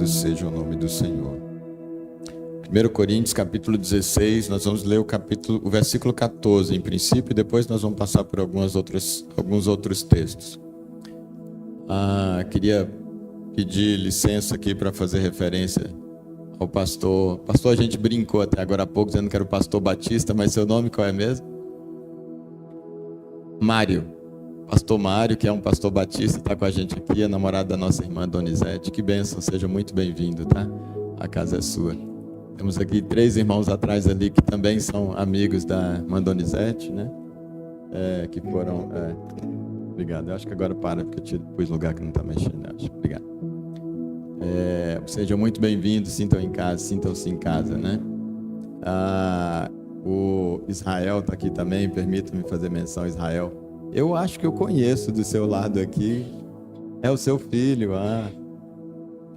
Louvado seja o nome do Senhor. 1 Coríntios capítulo 16, nós vamos ler o versículo 14 em princípio, e depois nós vamos passar por alguns outros textos. Queria pedir licença aqui para fazer referência ao pastor. Pastor, a gente brincou até agora há pouco dizendo que era o pastor Batista, mas seu nome qual é mesmo? Mário. Pastor Mário, que é um pastor batista, está com a gente aqui, a namorada da nossa irmã Donizete. Que bênção, seja muito bem-vindo, tá? A casa é sua. Temos aqui 3 irmãos atrás ali que também são amigos da irmã Donizete, né? Que foram... Obrigado, eu acho que agora para, porque eu te pus lugar que não está mexendo, acho. Obrigado. Sejam muito bem-vindos, sintam-se em casa, né? O Israel está aqui também, permita-me fazer menção, Israel. Eu acho que eu conheço do seu lado aqui. É o seu filho,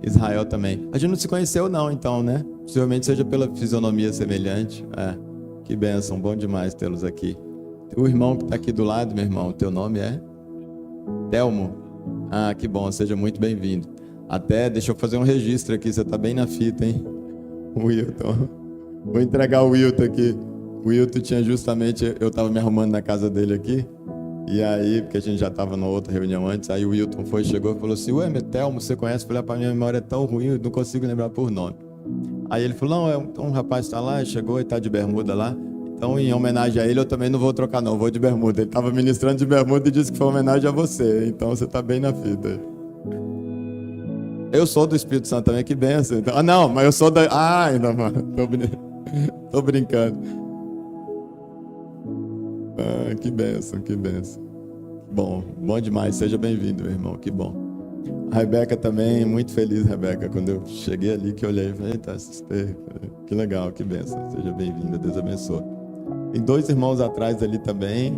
Israel também. A gente não se conheceu não, então, né? Possivelmente seja pela fisionomia semelhante. Que bênção, bom demais tê-los aqui. O irmão que está aqui do lado, meu irmão, teu nome é? Telmo. Que bom, seja muito bem-vindo. Até, deixa eu fazer um registro aqui, você está bem na fita, hein? Wilton. Vou entregar o Wilton aqui. O Wilton tinha justamente, eu estava me arrumando na casa dele aqui. E aí, porque a gente já estava numa outra reunião antes, aí o Wilton chegou e falou assim: ué, Telmo, você conhece? Eu falei, para minha memória é tão ruim, eu não consigo lembrar por nome. Aí ele falou, não, um rapaz está lá, chegou e está de bermuda lá. Então, em homenagem a ele, eu também não vou trocar não, vou de bermuda. Ele estava ministrando de bermuda e disse que foi homenagem a você, então você está bem na fita. Eu sou do Espírito Santo também, que benção. Então, não, mas eu sou da... ainda, mano, tô brincando. Que bênção, que bênção. Bom demais, seja bem-vindo, meu irmão, que bom. A Rebeca também, muito feliz, Rebeca, quando eu cheguei ali, que eu olhei e falei, eita, que legal, que bênção, seja bem-vinda, Deus abençoe. Tem 2 irmãos atrás ali também.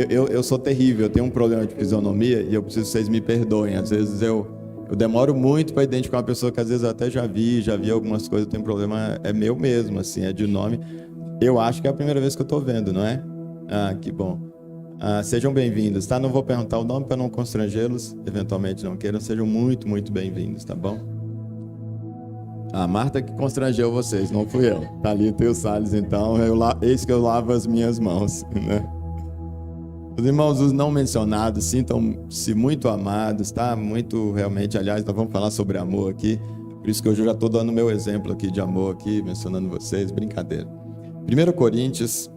Eu sou terrível, eu tenho um problema de fisionomia e eu preciso que vocês me perdoem, às vezes eu demoro muito para identificar uma pessoa que às vezes eu até já vi algumas coisas, eu tenho um problema, é meu mesmo, assim, é de nome. Eu acho que é a primeira vez que eu estou vendo, não é? Que bom. Sejam bem-vindos, tá? Não vou perguntar o nome para não constrangê-los, eventualmente não queiram, sejam muito, muito bem-vindos, tá bom? A Marta que constrangeu vocês, não fui eu. Tá ali o teu Salles, então, eis que eu lavo as minhas mãos, né? Os irmãos, os não mencionados, sintam-se muito amados, tá? Muito, realmente, aliás, nós vamos falar sobre amor aqui, por isso que hoje eu já estou dando meu exemplo aqui de amor aqui, mencionando vocês, brincadeira. 1 Coríntios,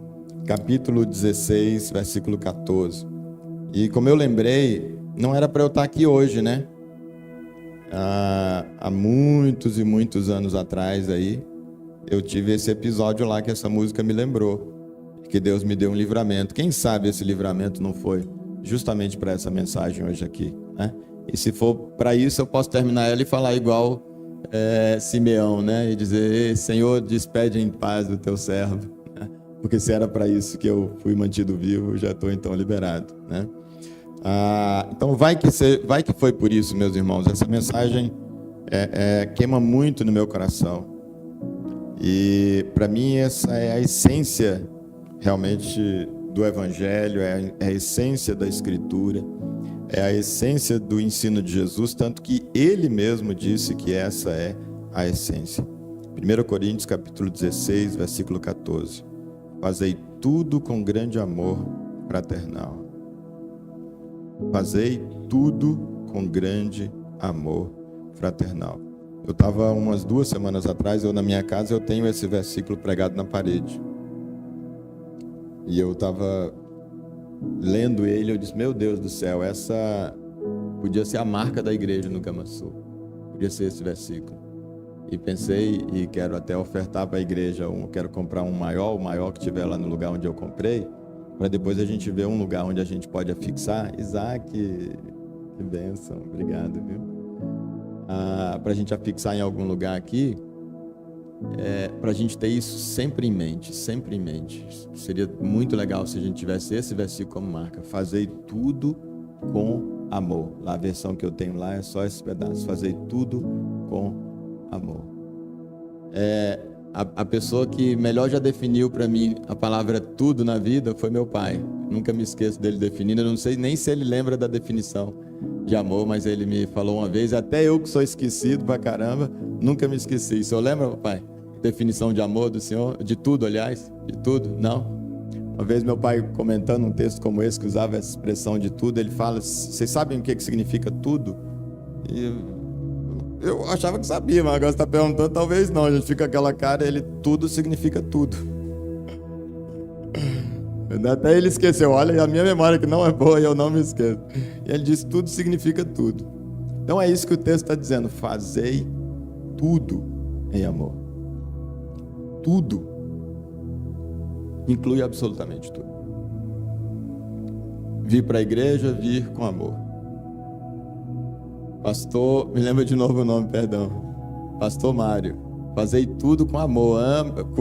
capítulo 16, versículo 14. E como eu lembrei, não era para eu estar aqui hoje, né? Há muitos e muitos anos atrás aí, eu tive esse episódio lá que essa música me lembrou. Que Deus me deu um livramento. Quem sabe esse livramento não foi justamente para essa mensagem hoje aqui, né? E se for para isso, eu posso terminar ela e falar igual Simeão, né? E dizer, Senhor, despede em paz do teu servo, né? Porque se era para isso que eu fui mantido vivo, já estou então liberado, né? Então vai que foi por isso, meus irmãos. Essa mensagem queima muito no meu coração. E para mim essa é a essência realmente do Evangelho, é a essência da Escritura, é a essência do ensino de Jesus, tanto que Ele mesmo disse que essa é a essência. 1 Coríntios capítulo 16, versículo 14. Fazei tudo com grande amor fraternal. Fazei tudo com grande amor fraternal. Eu estava umas 2 semanas atrás, na minha casa eu tenho esse versículo pregado na parede. E eu estava lendo ele, eu disse, meu Deus do céu, essa podia ser a marca da igreja no Gama Sul. Podia ser esse versículo. E pensei, e quero até ofertar para a igreja, quero comprar o maior que tiver lá no lugar onde eu comprei, para depois a gente ver um lugar onde a gente pode afixar. Isaac, que bênção, obrigado, viu? Para a gente afixar em algum lugar aqui, para a gente ter isso sempre em mente, sempre em mente. Seria muito legal se a gente tivesse esse versículo como marca. Fazei tudo com amor. Lá a versão que eu tenho lá é só esse pedaço. Fazei tudo com amor. A pessoa que melhor já definiu para mim a palavra tudo na vida foi meu pai. Nunca me esqueço dele definindo. Eu não sei nem se ele lembra da definição. de amor, mas ele me falou uma vez, até eu que sou esquecido pra caramba, nunca me esqueci. O senhor lembra, papai? Definição de amor do senhor? De tudo, aliás? De tudo? Não? Uma vez meu pai comentando um texto como esse, que usava essa expressão de tudo, ele fala, vocês sabem o que significa tudo? E eu achava que sabia, mas agora você está perguntando, talvez não. A gente fica com aquela cara, ele tudo significa tudo. Até ele esqueceu, olha, a minha memória que não é boa e eu não me esqueço. E ele disse, tudo significa tudo. Então é isso que o texto está dizendo, fazei tudo em amor. Tudo. Inclui absolutamente tudo. Vir para a igreja, vir com amor. Pastor, me lembra de novo o nome, perdão. Pastor Mário. Fazei tudo com amor.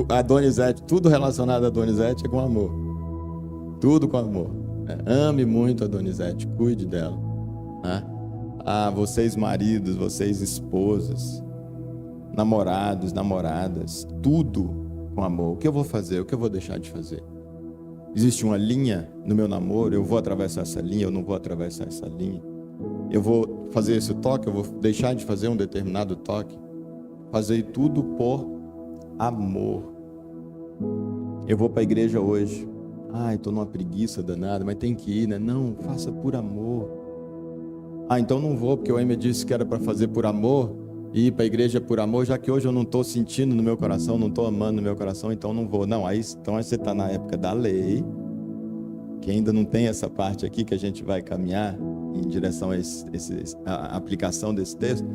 A Donizete, tudo relacionado a Donizete é com amor. Tudo com amor. Ame muito a Donizete, cuide dela. Né? Vocês maridos, vocês esposas, namorados, namoradas, tudo com amor. O que eu vou fazer? O que eu vou deixar de fazer? Existe uma linha no meu namoro, eu vou atravessar essa linha, eu não vou atravessar essa linha. Eu vou fazer esse toque, eu vou deixar de fazer um determinado toque. Fazer tudo por amor. Eu vou para a igreja hoje. Estou numa preguiça danada, mas tem que ir, né? Não, faça por amor. Então não vou, porque o Emi disse que era para fazer por amor, e ir para a igreja por amor, já que hoje eu não estou sentindo no meu coração, não estou amando no meu coração, então não vou. Não, então você está na época da lei, que ainda não tem essa parte aqui que a gente vai caminhar em direção a aplicação desse texto,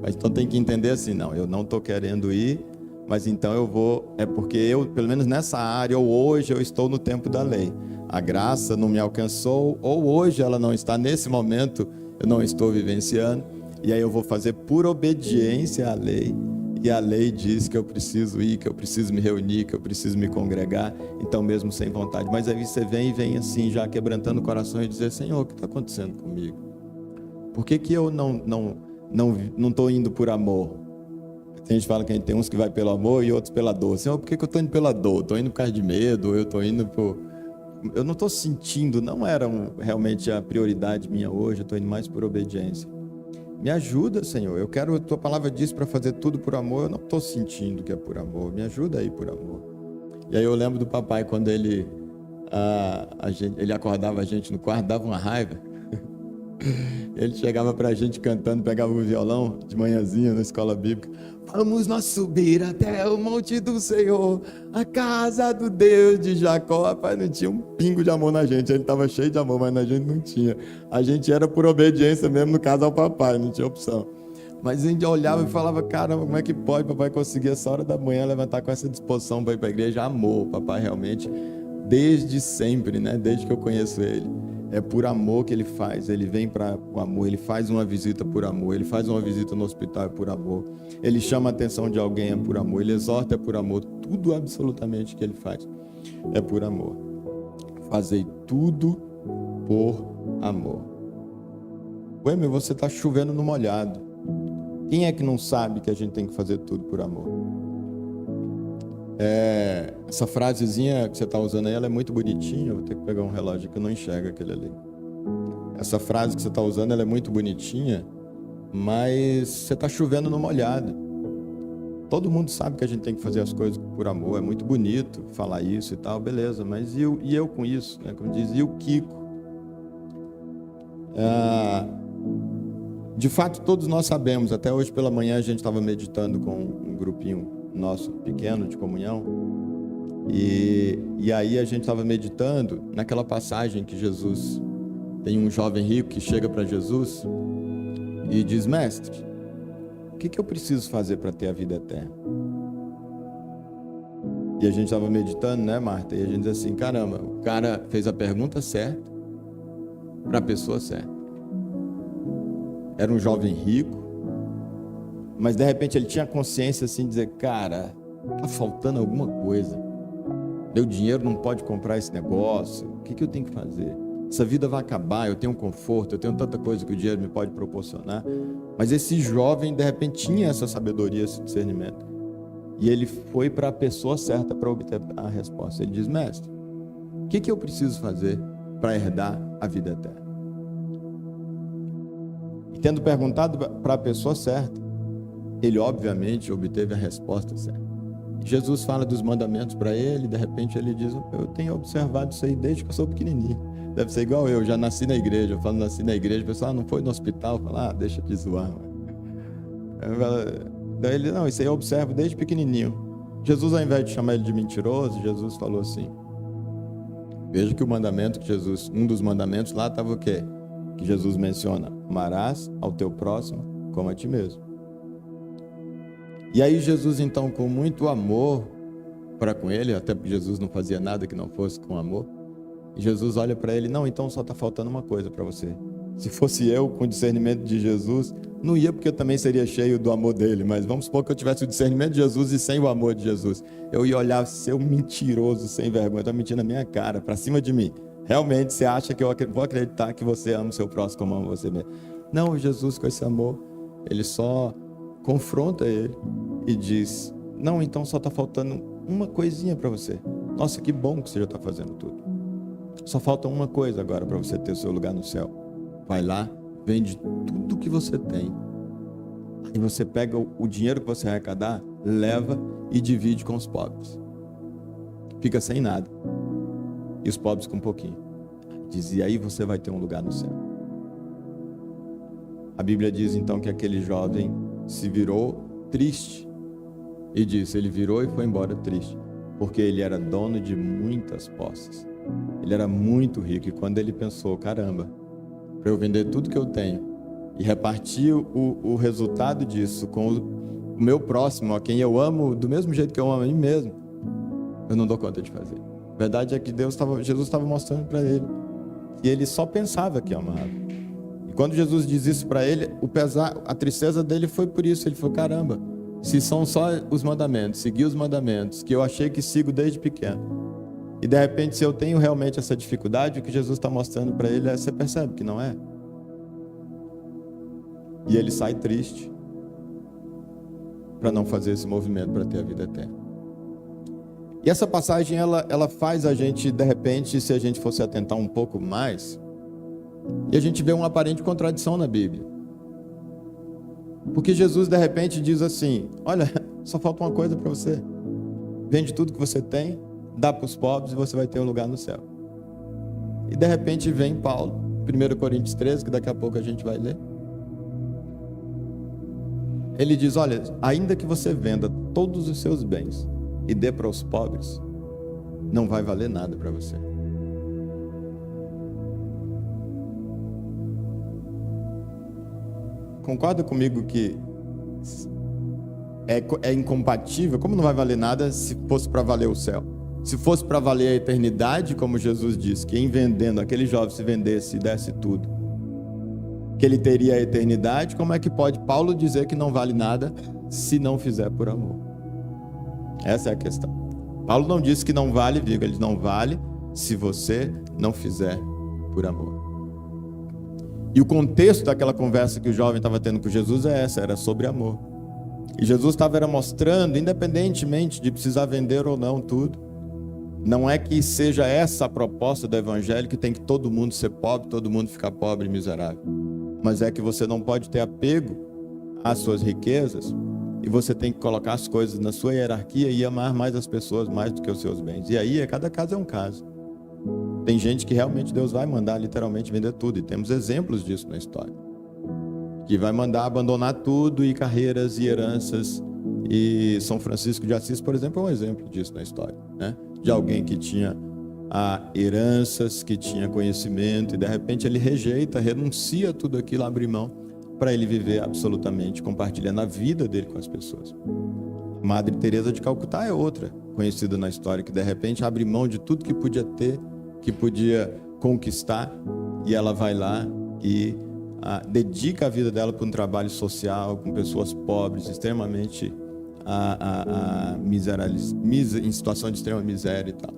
mas então tem que entender assim, não, eu não estou querendo ir, mas então eu vou, é porque eu, pelo menos nessa área, ou hoje eu estou no tempo da lei, a graça não me alcançou, ou hoje ela não está, nesse momento eu não estou vivenciando, e aí eu vou fazer por obediência à lei, e a lei diz que eu preciso ir, que eu preciso me reunir, que eu preciso me congregar, então mesmo sem vontade. Mas aí você vem assim, já quebrantando o coração e dizer, Senhor, o que está acontecendo comigo? Por que eu não estou indo por amor? A gente fala que a gente tem uns que vai pelo amor e outros pela dor. Senhor, por que eu estou indo pela dor? Estou indo por causa de medo, eu estou indo por... Eu não estou sentindo, não era realmente a prioridade minha hoje, eu estou indo mais por obediência. Me ajuda, Senhor, eu quero, a Tua palavra diz para fazer tudo por amor, eu não estou sentindo que é por amor, me ajuda aí por amor. E aí eu lembro do papai, quando ele acordava a gente no quarto, dava uma raiva, ele chegava para a gente cantando, pegava o violão de manhãzinha na escola bíblica, vamos nós subir até o monte do Senhor, a casa do Deus de Jacó. Rapaz, não tinha um pingo de amor na gente, ele estava cheio de amor, mas na gente não tinha. A gente era por obediência mesmo, no caso ao papai, não tinha opção. Mas a gente olhava e falava, caramba, como é que pode papai conseguir essa hora da manhã levantar com essa disposição para ir para a igreja? Amor, papai realmente, desde sempre, né? Desde que eu conheço ele. É por amor que ele faz, ele vem para o amor, ele faz uma visita por amor, ele faz uma visita no hospital por amor, ele chama a atenção de alguém é por amor, ele exorta é por amor, tudo absolutamente que ele faz é por amor. Fazei tudo por amor. Ué, meu, você está chovendo no molhado. Quem é que não sabe que a gente tem que fazer tudo por amor? Essa frasezinha que você está usando aí, ela é muito bonitinha. Eu vou ter que pegar um relógio que eu não enxergo aquele ali. Essa frase que você está usando, ela é muito bonitinha, mas você está chovendo no molhado. Todo mundo sabe que a gente tem que fazer as coisas por amor. É muito bonito falar isso e tal, beleza. Mas e eu com isso? Né? Como diz, e o Kiko? De fato, todos nós sabemos. Até hoje pela manhã a gente estava meditando com um grupinho nosso pequeno de comunhão, e aí a gente estava meditando naquela passagem que Jesus tem um jovem rico que chega para Jesus e diz, mestre, o que eu preciso fazer para ter a vida eterna? E a gente estava meditando, né, Marta? E a gente diz assim, caramba, o cara fez a pergunta certa para a pessoa certa. Era um jovem rico, mas de repente ele tinha consciência assim de dizer, cara, tá faltando alguma coisa. Meu dinheiro não pode comprar esse negócio. O que eu tenho que fazer? Essa vida vai acabar, eu tenho conforto, eu tenho tanta coisa que o dinheiro me pode proporcionar. Mas esse jovem de repente tinha essa sabedoria, esse discernimento. E ele foi para a pessoa certa para obter a resposta. Ele diz, mestre, o que eu preciso fazer para herdar a vida eterna? E tendo perguntado para a pessoa certa, ele obviamente obteve a resposta certa. Jesus fala dos mandamentos para ele, de repente ele diz: eu tenho observado isso aí desde que eu sou pequenininho. Deve ser igual eu, já nasci na igreja. Eu falo nasci na igreja, o pessoal não foi no hospital, fala: deixa de zoar. Daí ele: não, isso aí eu observo desde pequenininho. Jesus, ao invés de chamar ele de mentiroso, Jesus falou assim: veja que o mandamento que Jesus, um dos mandamentos lá estava o quê? Que Jesus menciona: amarás ao teu próximo como a ti mesmo. E aí Jesus, então, com muito amor para com ele, até porque Jesus não fazia nada que não fosse com amor, e Jesus olha para ele: não, então só está faltando uma coisa para você. Se fosse eu com o discernimento de Jesus, não ia, porque eu também seria cheio do amor dele, mas vamos supor que eu tivesse o discernimento de Jesus e sem o amor de Jesus. Eu ia olhar: seu mentiroso, sem vergonha, está mentindo na minha cara, para cima de mim. Realmente você acha que eu vou acreditar que você ama o seu próximo como ama você mesmo? Não, Jesus, com esse amor, ele só confronta ele e diz: não, então só está faltando uma coisinha para você. Nossa, que bom que você já está fazendo tudo. Só falta uma coisa agora para você ter o seu lugar no céu. Vai lá, vende tudo que você tem. Aí você pega o dinheiro que você arrecadar, leva e divide com os pobres. Fica sem nada. E os pobres com um pouquinho. Diz: e aí você vai ter um lugar no céu. A Bíblia diz então que aquele jovem se virou triste. E disse: ele virou e foi embora triste, porque ele era dono de muitas posses. Ele era muito rico, e quando ele pensou: caramba, para eu vender tudo que eu tenho e repartir o resultado disso com o meu próximo, a quem eu amo do mesmo jeito que eu amo a mim mesmo, eu não dou conta de fazer. A verdade é que Jesus estava mostrando para ele que ele só pensava que amava. E quando Jesus diz isso para ele, a tristeza dele foi por isso. Ele falou: caramba, se são só os mandamentos, seguir os mandamentos, que eu achei que sigo desde pequeno, e de repente, se eu tenho realmente essa dificuldade, o que Jesus está mostrando para ele você percebe que não é? E ele sai triste para não fazer esse movimento para ter a vida eterna. E essa passagem, ela faz a gente, de repente, se a gente fosse atentar um pouco mais, e a gente vê uma aparente contradição na Bíblia. Porque Jesus, de repente, diz assim: olha, só falta uma coisa para você. Vende tudo que você tem, dá para os pobres e você vai ter um lugar no céu. E de repente vem Paulo, 1 Coríntios 13, que daqui a pouco a gente vai ler. Ele diz: olha, ainda que você venda todos os seus bens e dê para os pobres, não vai valer nada para você. Concorda comigo que é incompatível? Como não vai valer nada se fosse para valer o céu? Se fosse para valer a eternidade, como Jesus disse, que em vendendo, aquele jovem se vendesse e desse tudo, que ele teria a eternidade, como é que pode Paulo dizer que não vale nada se não fizer por amor? Essa é a questão. Paulo não disse que não vale, ele não vale se você não fizer por amor. E o contexto daquela conversa que o jovem estava tendo com Jesus era sobre amor. E Jesus estava mostrando, independentemente de precisar vender ou não tudo, não é que seja essa a proposta do evangelho, que tem que todo mundo ser pobre, todo mundo ficar pobre e miserável. Mas é que você não pode ter apego às suas riquezas, e você tem que colocar as coisas na sua hierarquia e amar mais as pessoas mais do que os seus bens. E aí, cada caso é um caso. Tem gente que realmente Deus vai mandar literalmente vender tudo, e temos exemplos disso na história. Que vai mandar abandonar tudo, e carreiras e heranças, e São Francisco de Assis, por exemplo, é um exemplo disso na história, né? De alguém que tinha heranças, que tinha conhecimento, e de repente ele rejeita, renuncia tudo aquilo, abre mão, para ele viver absolutamente compartilhando a vida dele com as pessoas. Madre Teresa de Calcutá é outra, conhecida na história, que de repente abre mão de tudo que podia ter, que podia conquistar, e ela vai lá e dedica a vida dela para um trabalho social com pessoas pobres, extremamente em situação de extrema miséria e tal.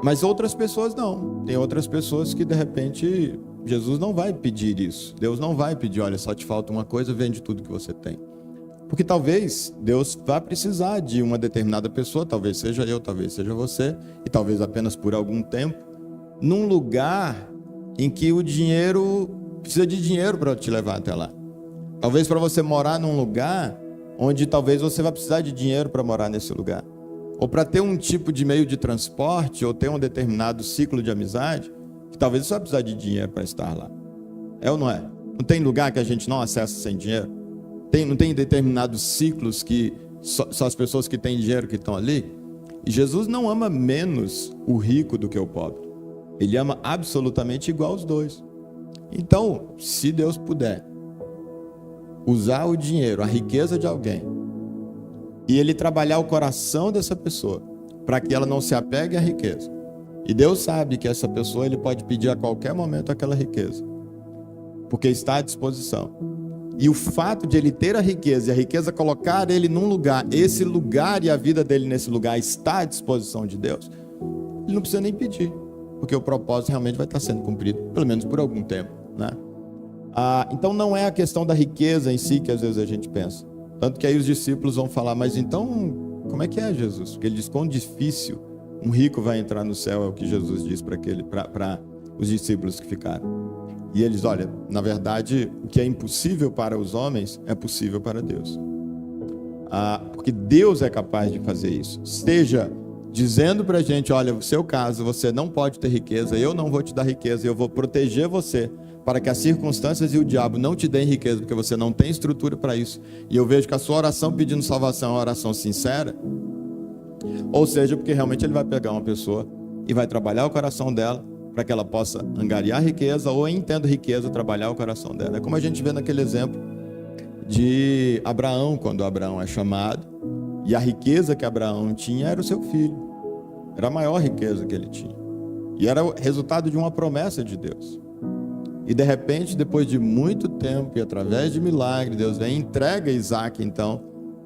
Mas outras pessoas não. Tem outras pessoas que de repente Jesus não vai pedir isso. Deus não vai pedir: olha, só te falta uma coisa, vende tudo que você tem. Porque talvez Deus vá precisar de uma determinada pessoa, talvez seja eu, talvez seja você, e talvez apenas por algum tempo, num lugar em que o dinheiro precisa de dinheiro para te levar até lá. Talvez para você morar num lugar onde talvez você vai precisar de dinheiro para morar nesse lugar. Ou para ter um tipo de meio de transporte, ou ter um determinado ciclo de amizade, que talvez você vai precisar de dinheiro para estar lá. É ou não é? Não tem lugar que a gente não acessa sem dinheiro? Não tem determinados ciclos que só as pessoas que têm dinheiro que estão ali? E Jesus não ama menos o rico do que o pobre. Ele ama absolutamente igual os dois. Então, se Deus puder usar o dinheiro, a riqueza de alguém, e Ele trabalhar o coração dessa pessoa, para que ela não se apegue à riqueza, e Deus sabe que essa pessoa Ele pode pedir a qualquer momento aquela riqueza, porque está à disposição. E o fato de ele ter a riqueza, e a riqueza colocar ele num lugar, esse lugar e a vida dele nesse lugar está à disposição de Deus, ele não precisa nem pedir, porque o propósito realmente vai estar sendo cumprido, pelo menos por algum tempo, né? Então não é a questão da riqueza em si que às vezes a gente pensa. Tanto que aí os discípulos vão falar, mas então como é que é, Jesus? Porque ele diz, quão difícil um rico vai entrar no céu, é o que Jesus diz para os discípulos que ficaram. E eles, olha, na verdade, o que é impossível para os homens é possível para Deus. Porque Deus é capaz de fazer isso. Esteja dizendo para a gente, olha, no seu caso, você não pode ter riqueza, eu não vou te dar riqueza, eu vou proteger você, para que as circunstâncias e o diabo não te deem riqueza, porque você não tem estrutura para isso. E eu vejo que a sua oração pedindo salvação é uma oração sincera, ou seja, porque realmente ele vai pegar uma pessoa e vai trabalhar o coração dela, para que ela possa angariar riqueza, ou entendo riqueza, trabalhar o coração dela. É como a gente vê naquele exemplo de Abraão, quando Abraão é chamado, e a riqueza que Abraão tinha era o seu filho, era a maior riqueza que ele tinha, e era o resultado de uma promessa de Deus. E de repente, depois de muito tempo, e através de milagre, Deus vem e entrega Isaac então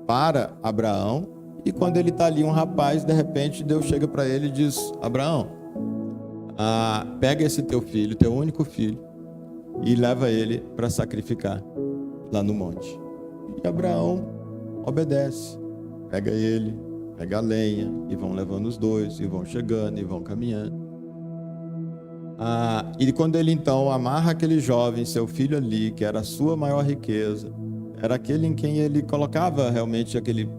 para Abraão, e quando ele está ali um rapaz, de repente Deus chega para ele e diz, Abraão, pega esse teu filho, teu único filho, e leva ele para sacrificar lá no monte. E Abraão obedece, pega ele, pega a lenha, e vão levando os dois, e vão chegando, e vão caminhando. E quando ele então amarra aquele jovem, seu filho ali, que era a sua maior riqueza, era aquele em quem ele colocava realmente aquele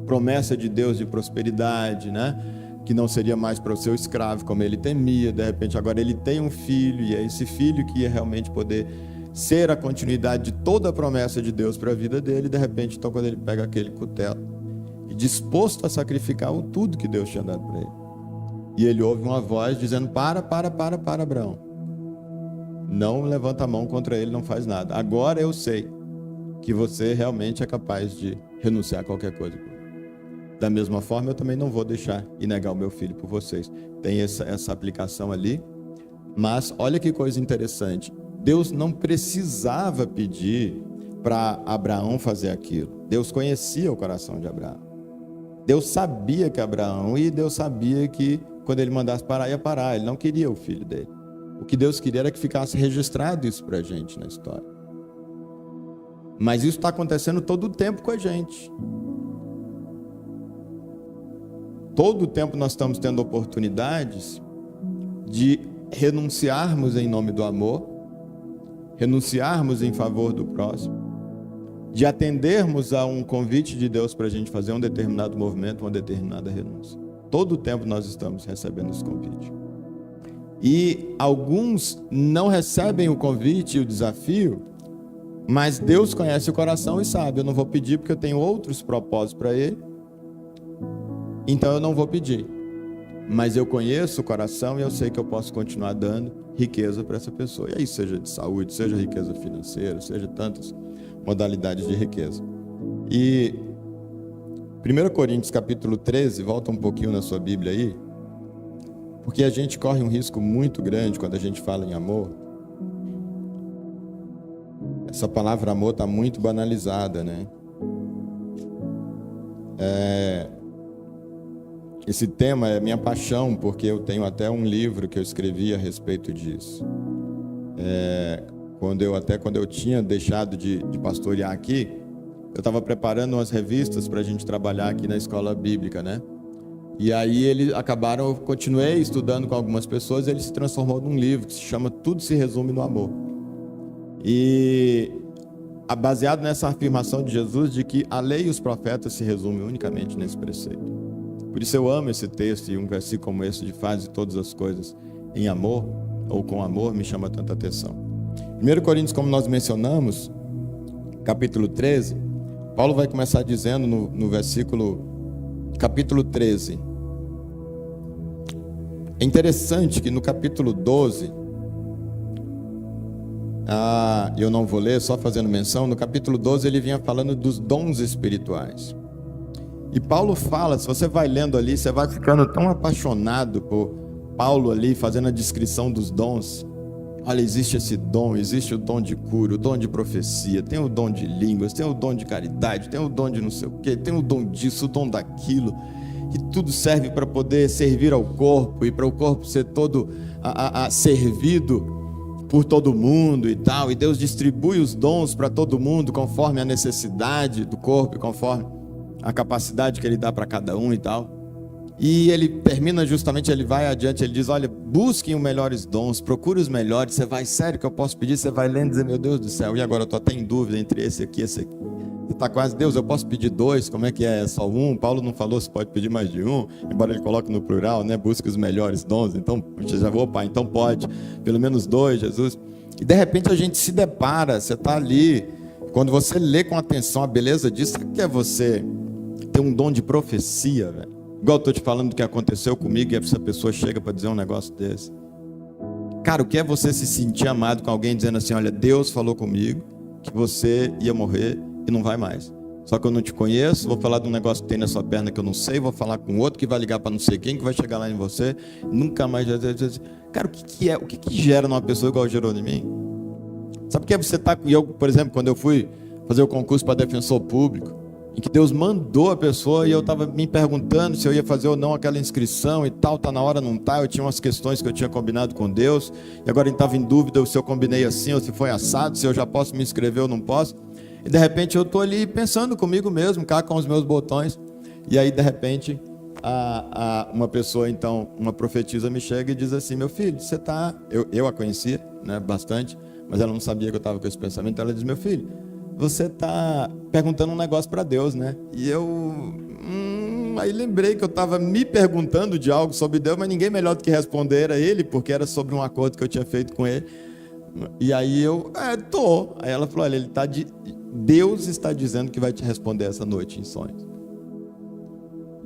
promessa de Deus de prosperidade, né? Que não seria mais para o seu escravo, como ele temia. De repente agora ele tem um filho, e é esse filho que ia realmente poder ser a continuidade de toda a promessa de Deus para a vida dele. De repente, então, quando ele pega aquele cutelo e disposto a sacrificar o tudo que Deus tinha dado para ele, e ele ouve uma voz dizendo, para, Abraão, não levanta a mão contra ele, não faz nada, agora eu sei que você realmente é capaz de renunciar a qualquer coisa. Da mesma forma, eu também não vou deixar e negar o meu filho por vocês. Tem essa aplicação ali. Mas olha que coisa interessante. Deus não precisava pedir para Abraão fazer aquilo. Deus conhecia o coração de Abraão. Deus sabia que Abraão, e Deus sabia que quando ele mandasse parar, ia parar. Ele não queria o filho dele. O que Deus queria era que ficasse registrado isso para a gente na história. Mas isso está acontecendo todo o tempo com a gente. Todo o tempo nós estamos tendo oportunidades de renunciarmos em nome do amor, renunciarmos em favor do próximo, de atendermos a um convite de Deus para a gente fazer um determinado movimento, uma determinada renúncia. Todo o tempo nós estamos recebendo esse convite. E alguns não recebem o convite e o desafio, mas Deus conhece o coração e sabe, eu não vou pedir porque eu tenho outros propósitos para ele, então eu não vou pedir, mas eu conheço o coração e eu sei que eu posso continuar dando riqueza para essa pessoa. E aí, seja de saúde, seja riqueza financeira, seja tantas modalidades de riqueza. E 1 Coríntios capítulo 13, volta um pouquinho na sua Bíblia aí, porque a gente corre um risco muito grande quando a gente fala em amor. Essa palavra amor está muito banalizada, né? Esse tema é minha paixão, porque eu tenho até um livro que eu escrevi a respeito disso. Quando eu tinha deixado de pastorear aqui, eu estava preparando umas revistas para a gente trabalhar aqui na escola bíblica, né? E aí eu continuei estudando com algumas pessoas, ele se transformou num livro que se chama Tudo se Resume no Amor. E baseado nessa afirmação de Jesus de que a lei e os profetas se resumem unicamente nesse preceito. Por isso eu amo esse texto, e um versículo como esse de faze todas as coisas em amor, ou com amor, me chama tanta atenção. 1 Coríntios, como nós mencionamos, capítulo 13, Paulo vai começar dizendo no capítulo 13. É interessante que no capítulo 12, eu não vou ler, só fazendo menção, no capítulo 12 ele vinha falando dos dons espirituais. E Paulo fala, se você vai lendo ali, você vai ficando tão apaixonado por Paulo ali, fazendo a descrição dos dons. Olha, existe esse dom, existe o dom de cura, o dom de profecia, tem o dom de línguas, tem o dom de caridade, tem o dom de não sei o quê, tem o dom disso, o dom daquilo, e tudo serve para poder servir ao corpo, e para o corpo ser todo servido por todo mundo e tal, e Deus distribui os dons para todo mundo, conforme a necessidade do corpo, conforme a capacidade que Ele dá para cada um e tal. E ele termina justamente, ele vai adiante, ele diz, olha, busquem os melhores dons, procure os melhores. Você vai, sério que eu posso pedir? Você vai lendo e dizer, meu Deus do céu, e agora eu estou até em dúvida entre esse aqui e esse aqui. Você está quase, Deus, eu posso pedir 2, como é que é? Só um? Paulo não falou se pode pedir mais de um, embora ele coloque no plural, né? Busque os melhores dons, então, já vou, pai, então pode, pelo menos 2, Jesus. E de repente a gente se depara, você está ali, quando você lê com atenção a beleza disso, sabe o que é você ter um dom de profecia, velho? Igual eu estou te falando do que aconteceu comigo, e essa pessoa chega para dizer um negócio desse. Cara, o que é você se sentir amado com alguém dizendo assim, olha, Deus falou comigo que você ia morrer e não vai mais. Só que eu não te conheço, vou falar de um negócio que tem na sua perna que eu não sei, vou falar com outro que vai ligar para não sei quem, que vai chegar lá em você, nunca mais... Cara, o que gera numa pessoa igual gerou em mim? Sabe o que é você estar... Eu, por exemplo, quando eu fui fazer o concurso para defensor público, em que Deus mandou a pessoa e eu estava me perguntando se eu ia fazer ou não aquela inscrição e tal, tá na hora, não tá, eu tinha umas questões que eu tinha combinado com Deus, e agora eu estava em dúvida se eu combinei assim ou se foi assado, se eu já posso me inscrever ou não posso, e de repente eu estou ali pensando comigo mesmo, cá com os meus botões, e aí de repente uma pessoa, então, uma profetisa me chega e diz assim, meu filho, você está, eu a conhecia, né, bastante, mas ela não sabia que eu estava com esse pensamento, ela diz, meu filho, você está perguntando um negócio para Deus, né? E eu aí lembrei que eu estava me perguntando de algo sobre Deus, mas ninguém melhor do que responder era Ele, porque era sobre um acordo que eu tinha feito com Ele. E aí eu, tô. Aí ela falou, olha, Deus está dizendo que vai te responder essa noite em sonhos.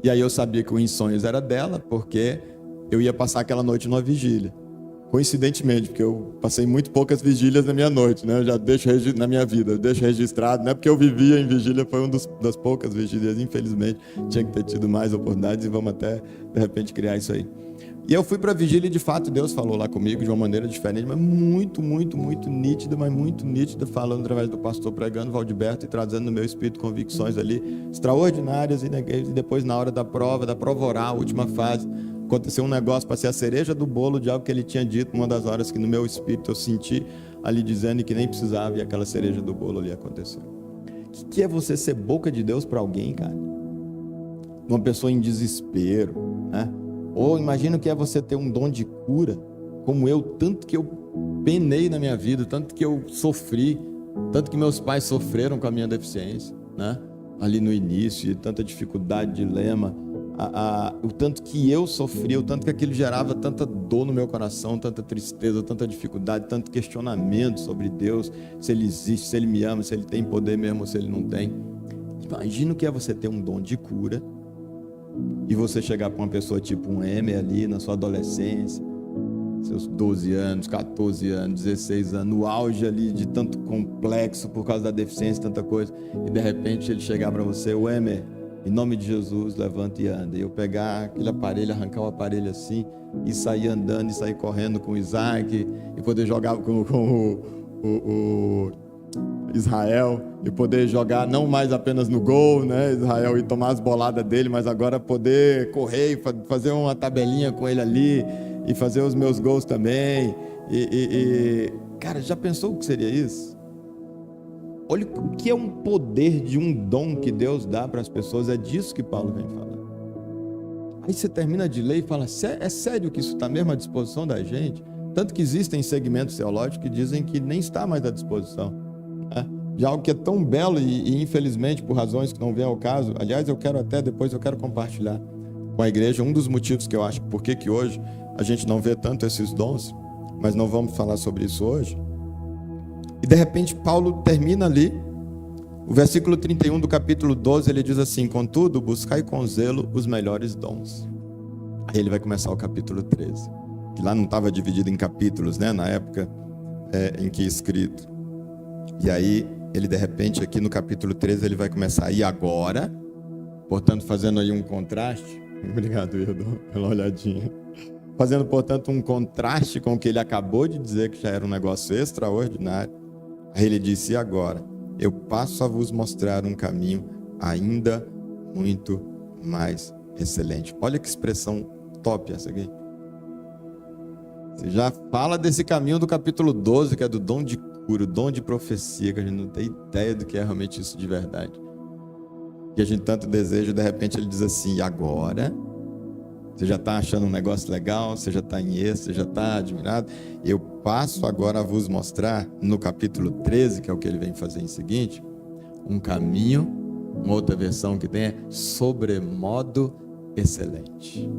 E aí eu sabia que o em sonhos era dela, porque eu ia passar aquela noite numa vigília. Coincidentemente, porque eu passei muito poucas vigílias na minha noite, né? Eu já deixo na minha vida, eu deixo registrado, não é porque eu vivia em vigília, foi das poucas vigílias, infelizmente, tinha que ter tido mais oportunidades e vamos até, de repente, criar isso aí. E eu fui para a vigília e, de fato, Deus falou lá comigo de uma maneira diferente, mas muito, muito, muito nítida, falando através do pastor pregando, Valdiberto, e trazendo no meu espírito convicções ali extraordinárias, e depois, na hora da prova oral, a última fase, aconteceu um negócio para ser a cereja do bolo de algo que ele tinha dito uma das horas que no meu espírito eu senti ali dizendo que nem precisava, e aquela cereja do bolo ali aconteceu. O que é você ser boca de Deus para alguém, cara? Uma pessoa em desespero, né? Ou imagina o que é você ter um dom de cura, como eu, tanto que eu penei na minha vida, tanto que eu sofri, tanto que meus pais sofreram com a minha deficiência, né? Ali no início, e tanta dificuldade, dilema, o tanto que eu sofria, o tanto que aquilo gerava tanta dor no meu coração, tanta tristeza, tanta dificuldade, tanto questionamento sobre Deus, se Ele existe, se Ele me ama, se Ele tem poder mesmo ou se Ele não tem. Imagina o que é você ter um dom de cura e você chegar para uma pessoa tipo um Emer ali na sua adolescência, seus 12 anos, 14 anos, 16 anos, no auge ali de tanto complexo por causa da deficiência, tanta coisa, e de repente ele chegar para você, o Emer, em nome de Jesus, levanta e anda. E eu pegar aquele aparelho, arrancar o aparelho assim, e sair andando, e sair correndo com o Isaac, e poder jogar com o Israel, e poder jogar não mais apenas no gol, né, Israel, e tomar as boladas dele, mas agora poder correr e fazer uma tabelinha com ele ali, e fazer os meus gols também. Cara, já pensou o que seria isso? Olha o que é um poder de um dom que Deus dá para as pessoas, é disso que Paulo vem falar. Aí você termina de ler e fala, é sério que isso está mesmo à disposição da gente? Tanto que existem segmentos teológicos que dizem que nem está mais à disposição, né? De algo que é tão belo e infelizmente, por razões que não vêm ao caso, aliás, depois eu quero compartilhar com a igreja um dos motivos que eu acho por que hoje a gente não vê tanto esses dons, mas não vamos falar sobre isso hoje. E de repente Paulo termina ali, o versículo 31 do capítulo 12, ele diz assim, contudo, buscai com zelo os melhores dons. Aí ele vai começar o capítulo 13, que lá não estava dividido em capítulos, né, na época em que é escrito. E aí, ele de repente aqui no capítulo 13, ele vai começar, e agora, portanto, fazendo aí um contraste, obrigado, Hildo, pela olhadinha, fazendo, portanto, um contraste com o que ele acabou de dizer, que já era um negócio extraordinário. Aí ele disse, e agora, eu passo a vos mostrar um caminho ainda muito mais excelente. Olha que expressão top essa aqui. Você já fala desse caminho do capítulo 12, que é do dom de cura, o dom de profecia, que a gente não tem ideia do que é realmente isso de verdade. Que a gente tanto deseja, de repente ele diz assim, e agora? Você já está achando um negócio legal, você já está em êxtase, você já está admirado. Eu passo agora a vos mostrar, no capítulo 13, que é o que ele vem fazer em seguinte, um caminho, uma outra versão que tem é sobremodo excelente.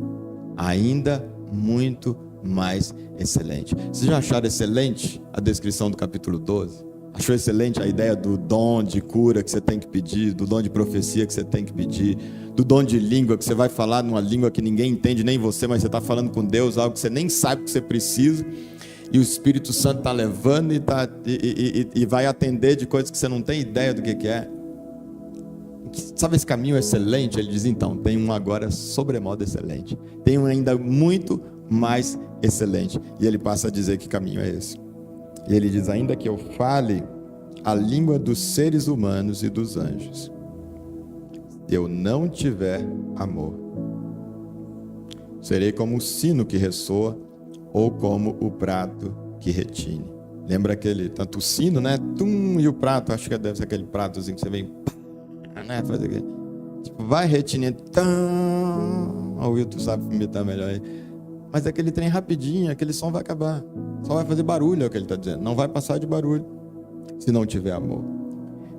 Ainda muito mais excelente. Vocês já acharam excelente a descrição do capítulo 12? Achou excelente a ideia do dom de cura que você tem que pedir, do dom de profecia que você tem que pedir, do dom de língua que você vai falar numa língua que ninguém entende, nem você, mas você está falando com Deus, algo que você nem sabe que você precisa, e o Espírito Santo está levando e vai atender de coisas que você não tem ideia do que é. Sabe esse caminho excelente? Ele diz, então, tem um agora sobremodo excelente, tem um ainda muito mais excelente, e ele passa a dizer que caminho é esse. E ele diz, ainda que eu fale a língua dos seres humanos e dos anjos, se eu não tiver amor, serei como o sino que ressoa ou como o prato que retine. Lembra aquele, tanto o sino, né? Tum, e o prato, acho que deve ser aquele pratozinho que você vem, né? Faz aquele, tipo, vai retinindo. O Wilton sabe imitar melhor aí. Mas aquele trem rapidinho, aquele som vai acabar. Só vai fazer barulho, é o que ele está dizendo. Não vai passar de barulho se não tiver amor.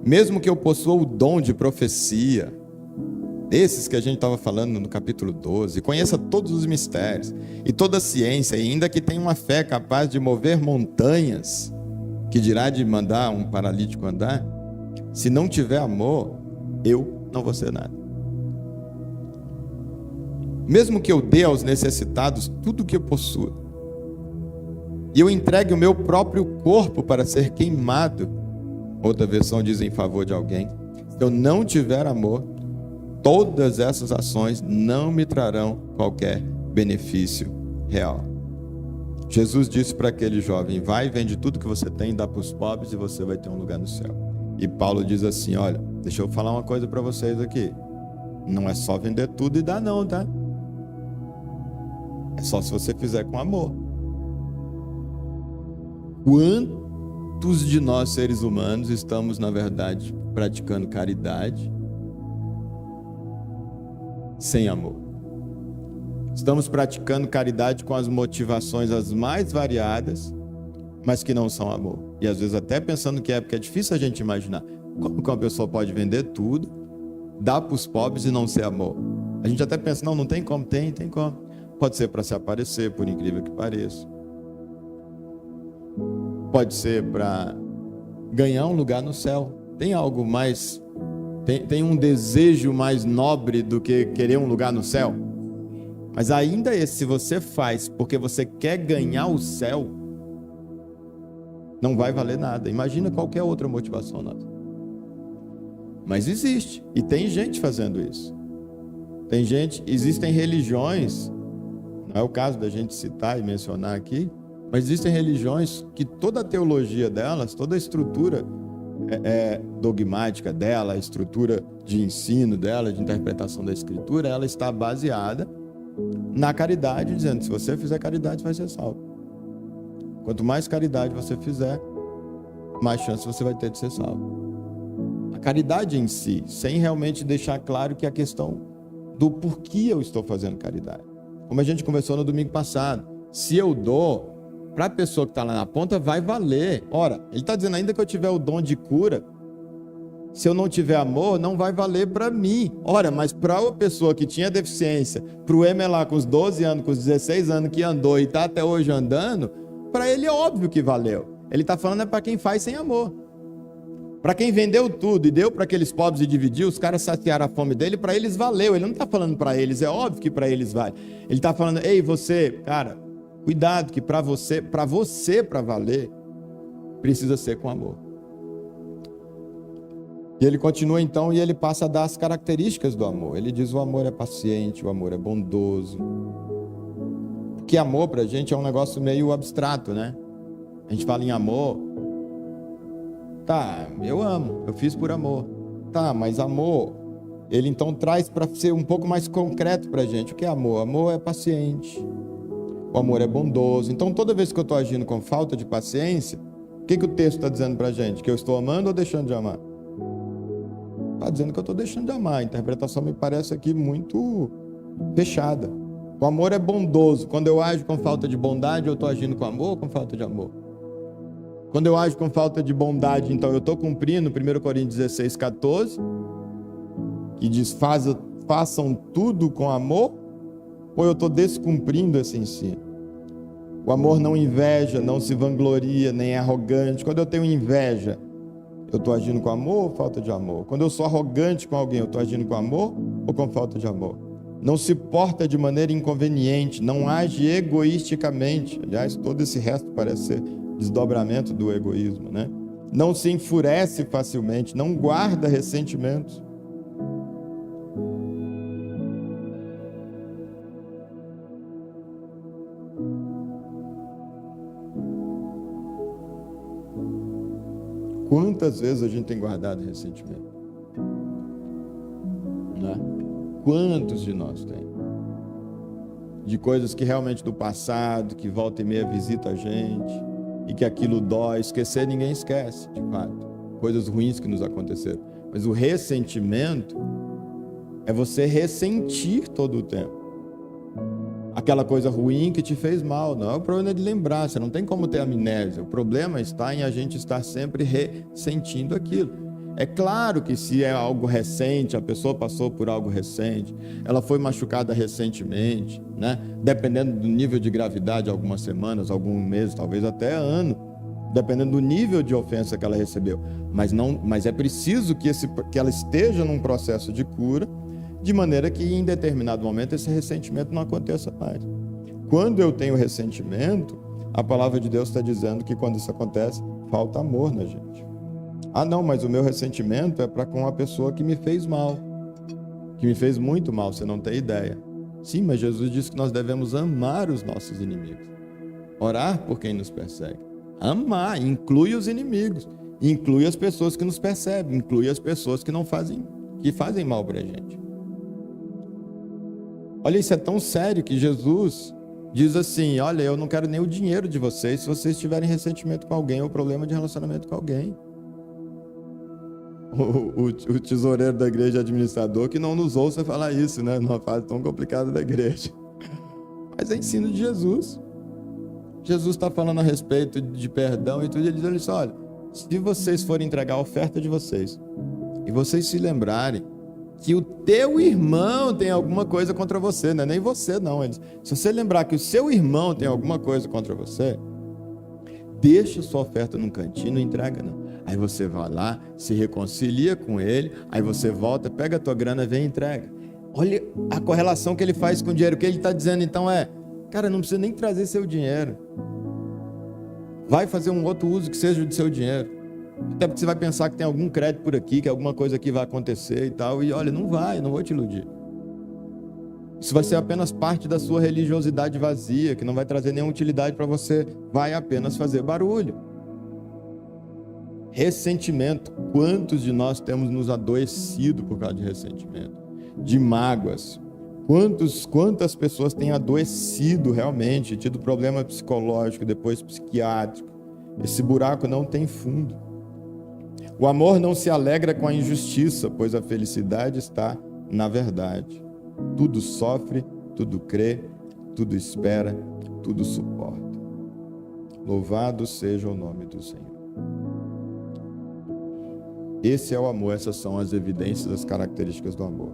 Mesmo que eu possua o dom de profecia, esses que a gente estava falando no capítulo 12, conheça todos os mistérios e toda a ciência, e ainda que tenha uma fé capaz de mover montanhas, que dirá de mandar um paralítico andar, se não tiver amor, eu não vou ser nada. Mesmo que eu dê aos necessitados tudo o que eu possuo, e eu entregue o meu próprio corpo para ser queimado, outra versão diz em favor de alguém, se eu não tiver amor, todas essas ações não me trarão qualquer benefício real. Jesus disse para aquele jovem, vai e vende tudo que você tem, dá para os pobres e você vai ter um lugar no céu. E Paulo diz assim, olha, deixa eu falar uma coisa para vocês aqui, não é só vender tudo e dar não, tá? É só se você fizer com amor. Quantos de nós seres humanos estamos, na verdade, praticando caridade sem amor? Estamos praticando caridade com as motivações as mais variadas, mas que não são amor. E às vezes até pensando que é, porque é difícil a gente imaginar como que uma pessoa pode vender tudo, dar para os pobres e não ser amor. A gente até pensa, não tem como, tem como. Pode ser para se aparecer, por incrível que pareça. Pode ser para ganhar um lugar no céu. Tem algo mais, tem um desejo mais nobre do que querer um lugar no céu? Mas ainda se você faz porque você quer ganhar o céu, não vai valer nada. Imagina qualquer outra motivação nossa. Mas existe, e tem gente fazendo isso. Tem gente, existem religiões, não é o caso da gente citar e mencionar aqui, mas existem religiões que toda a teologia delas, toda a estrutura dogmática dela, a estrutura de ensino dela, de interpretação da Escritura, ela está baseada na caridade, dizendo, se você fizer caridade, vai ser salvo. Quanto mais caridade você fizer, mais chance você vai ter de ser salvo. A caridade em si, sem realmente deixar claro que a questão do porquê eu estou fazendo caridade. Como a gente conversou no domingo passado, se eu dou, para a pessoa que está lá na ponta, vai valer. Ora, ele está dizendo, ainda que eu tiver o dom de cura, se eu não tiver amor, não vai valer para mim. Ora, mas para uma pessoa que tinha deficiência, para o Emer lá com os 12 anos, com os 16 anos que andou e está até hoje andando, para ele é óbvio que valeu. Ele está falando é para quem faz sem amor. Para quem vendeu tudo e deu para aqueles pobres e dividiu, os caras saciaram a fome dele, para eles valeu. Ele não está falando para eles, é óbvio que para eles vale. Ele está falando, ei, você, cara, cuidado que para você, para valer, precisa ser com amor. E ele continua então e ele passa a dar as características do amor. Ele diz, o amor é paciente, o amor é bondoso. Porque amor pra gente é um negócio meio abstrato, né? A gente fala em amor, tá, eu amo, eu fiz por amor. Tá, mas amor, ele então traz para ser um pouco mais concreto pra gente. O que é amor? Amor é paciente, o amor é bondoso. Então toda vez que eu estou agindo com falta de paciência, o que o texto está dizendo pra gente? Que eu estou amando ou deixando de amar? Está dizendo que eu estou deixando de amar. A interpretação me parece aqui muito fechada. O amor é bondoso. Quando eu ajo com falta de bondade, eu estou agindo com amor ou com falta de amor? Quando eu ajo com falta de bondade, então eu estou cumprindo 1 Coríntios 16, 14, que diz, façam tudo com amor, ou eu estou descumprindo esse ensino? O amor não inveja, não se vangloria, nem é arrogante. Quando eu tenho inveja, eu estou agindo com amor ou falta de amor? Quando eu sou arrogante com alguém, eu estou agindo com amor ou com falta de amor? Não se porta de maneira inconveniente, não age egoisticamente. Aliás, todo esse resto parece ser desdobramento do egoísmo, né? Não se enfurece facilmente, não guarda ressentimentos. Quantas vezes a gente tem guardado ressentimento? Né? Quantos de nós tem? De coisas que realmente do passado, que volta e meia visita a gente, e que aquilo dói. Esquecer ninguém esquece, de fato. Coisas ruins que nos aconteceram. Mas o ressentimento é você ressentir todo o tempo aquela coisa ruim que te fez mal. Não é o problema de lembrar, você não tem como ter amnésia. O problema está em a gente estar sempre ressentindo aquilo. É claro que se é algo recente, a pessoa passou por algo recente, ela foi machucada recentemente, né? Dependendo do nível de gravidade, algumas semanas, alguns meses, talvez até ano, dependendo do nível de ofensa que ela recebeu. Mas é preciso que ela esteja num processo de cura, de maneira que em determinado momento esse ressentimento não aconteça mais. Quando eu tenho ressentimento, a palavra de Deus está dizendo que quando isso acontece, falta amor na gente. Ah, não, mas o meu ressentimento é para com uma pessoa que me fez mal, que me fez muito mal, você não tem ideia. Sim, mas Jesus disse que nós devemos amar os nossos inimigos, orar por quem nos persegue. Amar inclui os inimigos, inclui as pessoas que nos perseguem, inclui as pessoas que fazem mal para a gente. Olha, isso é tão sério que Jesus diz assim, olha, eu não quero nem o dinheiro de vocês se vocês tiverem ressentimento com alguém ou problema de relacionamento com alguém. O tesoureiro da igreja administrador que não nos ouça falar isso, né? Numa fase tão complicada da igreja. Mas é ensino de Jesus. Jesus está falando a respeito de perdão e tudo. Ele diz assim, olha, se vocês forem entregar a oferta de vocês e vocês se lembrarem que o teu irmão tem alguma coisa contra você, não é nem você não. Ele diz, se você lembrar que o seu irmão tem alguma coisa contra você, deixa sua oferta num cantinho, não entrega não. Aí você vai lá, se reconcilia com ele, aí você volta, pega a tua grana, vem e entrega. Olha a correlação que ele faz com o dinheiro. O que ele está dizendo então é, cara, não precisa nem trazer seu dinheiro. Vai fazer um outro uso que seja do seu dinheiro. Até porque você vai pensar que tem algum crédito por aqui, que alguma coisa aqui vai acontecer e tal. E olha, não vai, não vou te iludir. Isso vai ser apenas parte da sua religiosidade vazia, que não vai trazer nenhuma utilidade para você. Vai apenas fazer barulho. Ressentimento. Quantos de nós temos nos adoecido por causa de ressentimento? De mágoas. Quantas pessoas têm adoecido realmente, tido problema psicológico, depois psiquiátrico. Esse buraco não tem fundo. O amor não se alegra com a injustiça, pois a felicidade está na verdade. tudo sofre, tudo crê, tudo espera, tudo suporta. Louvado seja o nome do Senhor. Esse é o amor, essas são as evidências, as características do amor.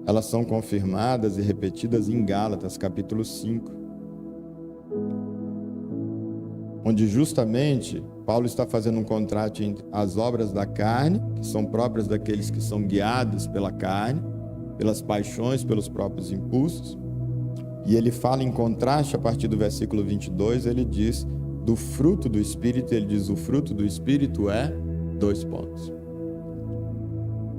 Elas são confirmadas e repetidas em Gálatas, capítulo 5, onde justamente Paulo está fazendo um contraste entre as obras da carne, que são próprias daqueles que são guiados pela carne, pelas paixões, pelos próprios impulsos, e ele fala em contraste a partir do versículo 22, ele diz do fruto do Espírito, ele diz o fruto do Espírito é ...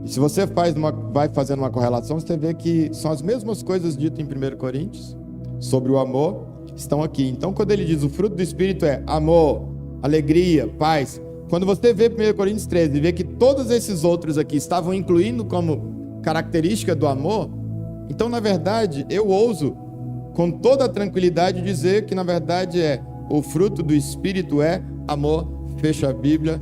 E se você vai fazendo uma correlação, você vê que são as mesmas coisas ditas em 1 Coríntios sobre o amor, estão aqui. Então, quando ele diz o fruto do Espírito é amor, alegria, paz, quando você vê 1 Coríntios 13 e vê que todos esses outros aqui estavam incluindo como característica do amor, então, na verdade, eu ouso com toda a tranquilidade dizer que, na verdade, o fruto do Espírito é amor. Fecha a Bíblia.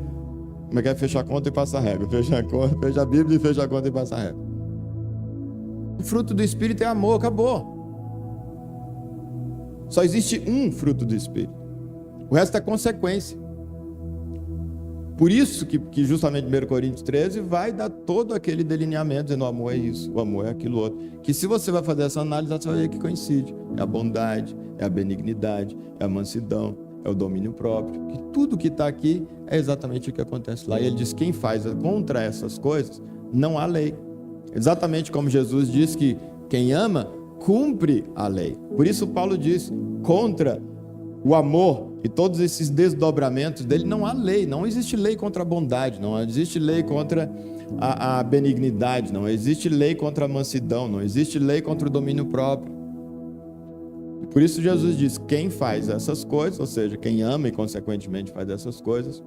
Como é que é? Fecha a conta e passa a régua. Fecha a Bíblia e fecha a conta e passa a régua. O fruto do Espírito é amor, acabou. Só existe um fruto do Espírito. O resto é consequência. Por isso que justamente 1 Coríntios 13 vai dar todo aquele delineamento, dizendo o amor é isso, o amor é aquilo outro. Que se você vai fazer essa análise, você vai ver que coincide. É a bondade, é a benignidade, é a mansidão, é o domínio próprio. Que tudo que está aqui é exatamente o que acontece lá. E ele diz, quem faz contra essas coisas, não há lei. Exatamente como Jesus diz que quem ama, cumpre a lei. Por isso Paulo diz, contra o amor e todos esses desdobramentos dele, não há lei. Não existe lei contra a bondade, não existe lei contra a benignidade, não existe lei contra a mansidão, não existe lei contra o domínio próprio. Por isso Jesus diz, quem faz essas coisas, ou seja, quem ama e consequentemente faz essas coisas,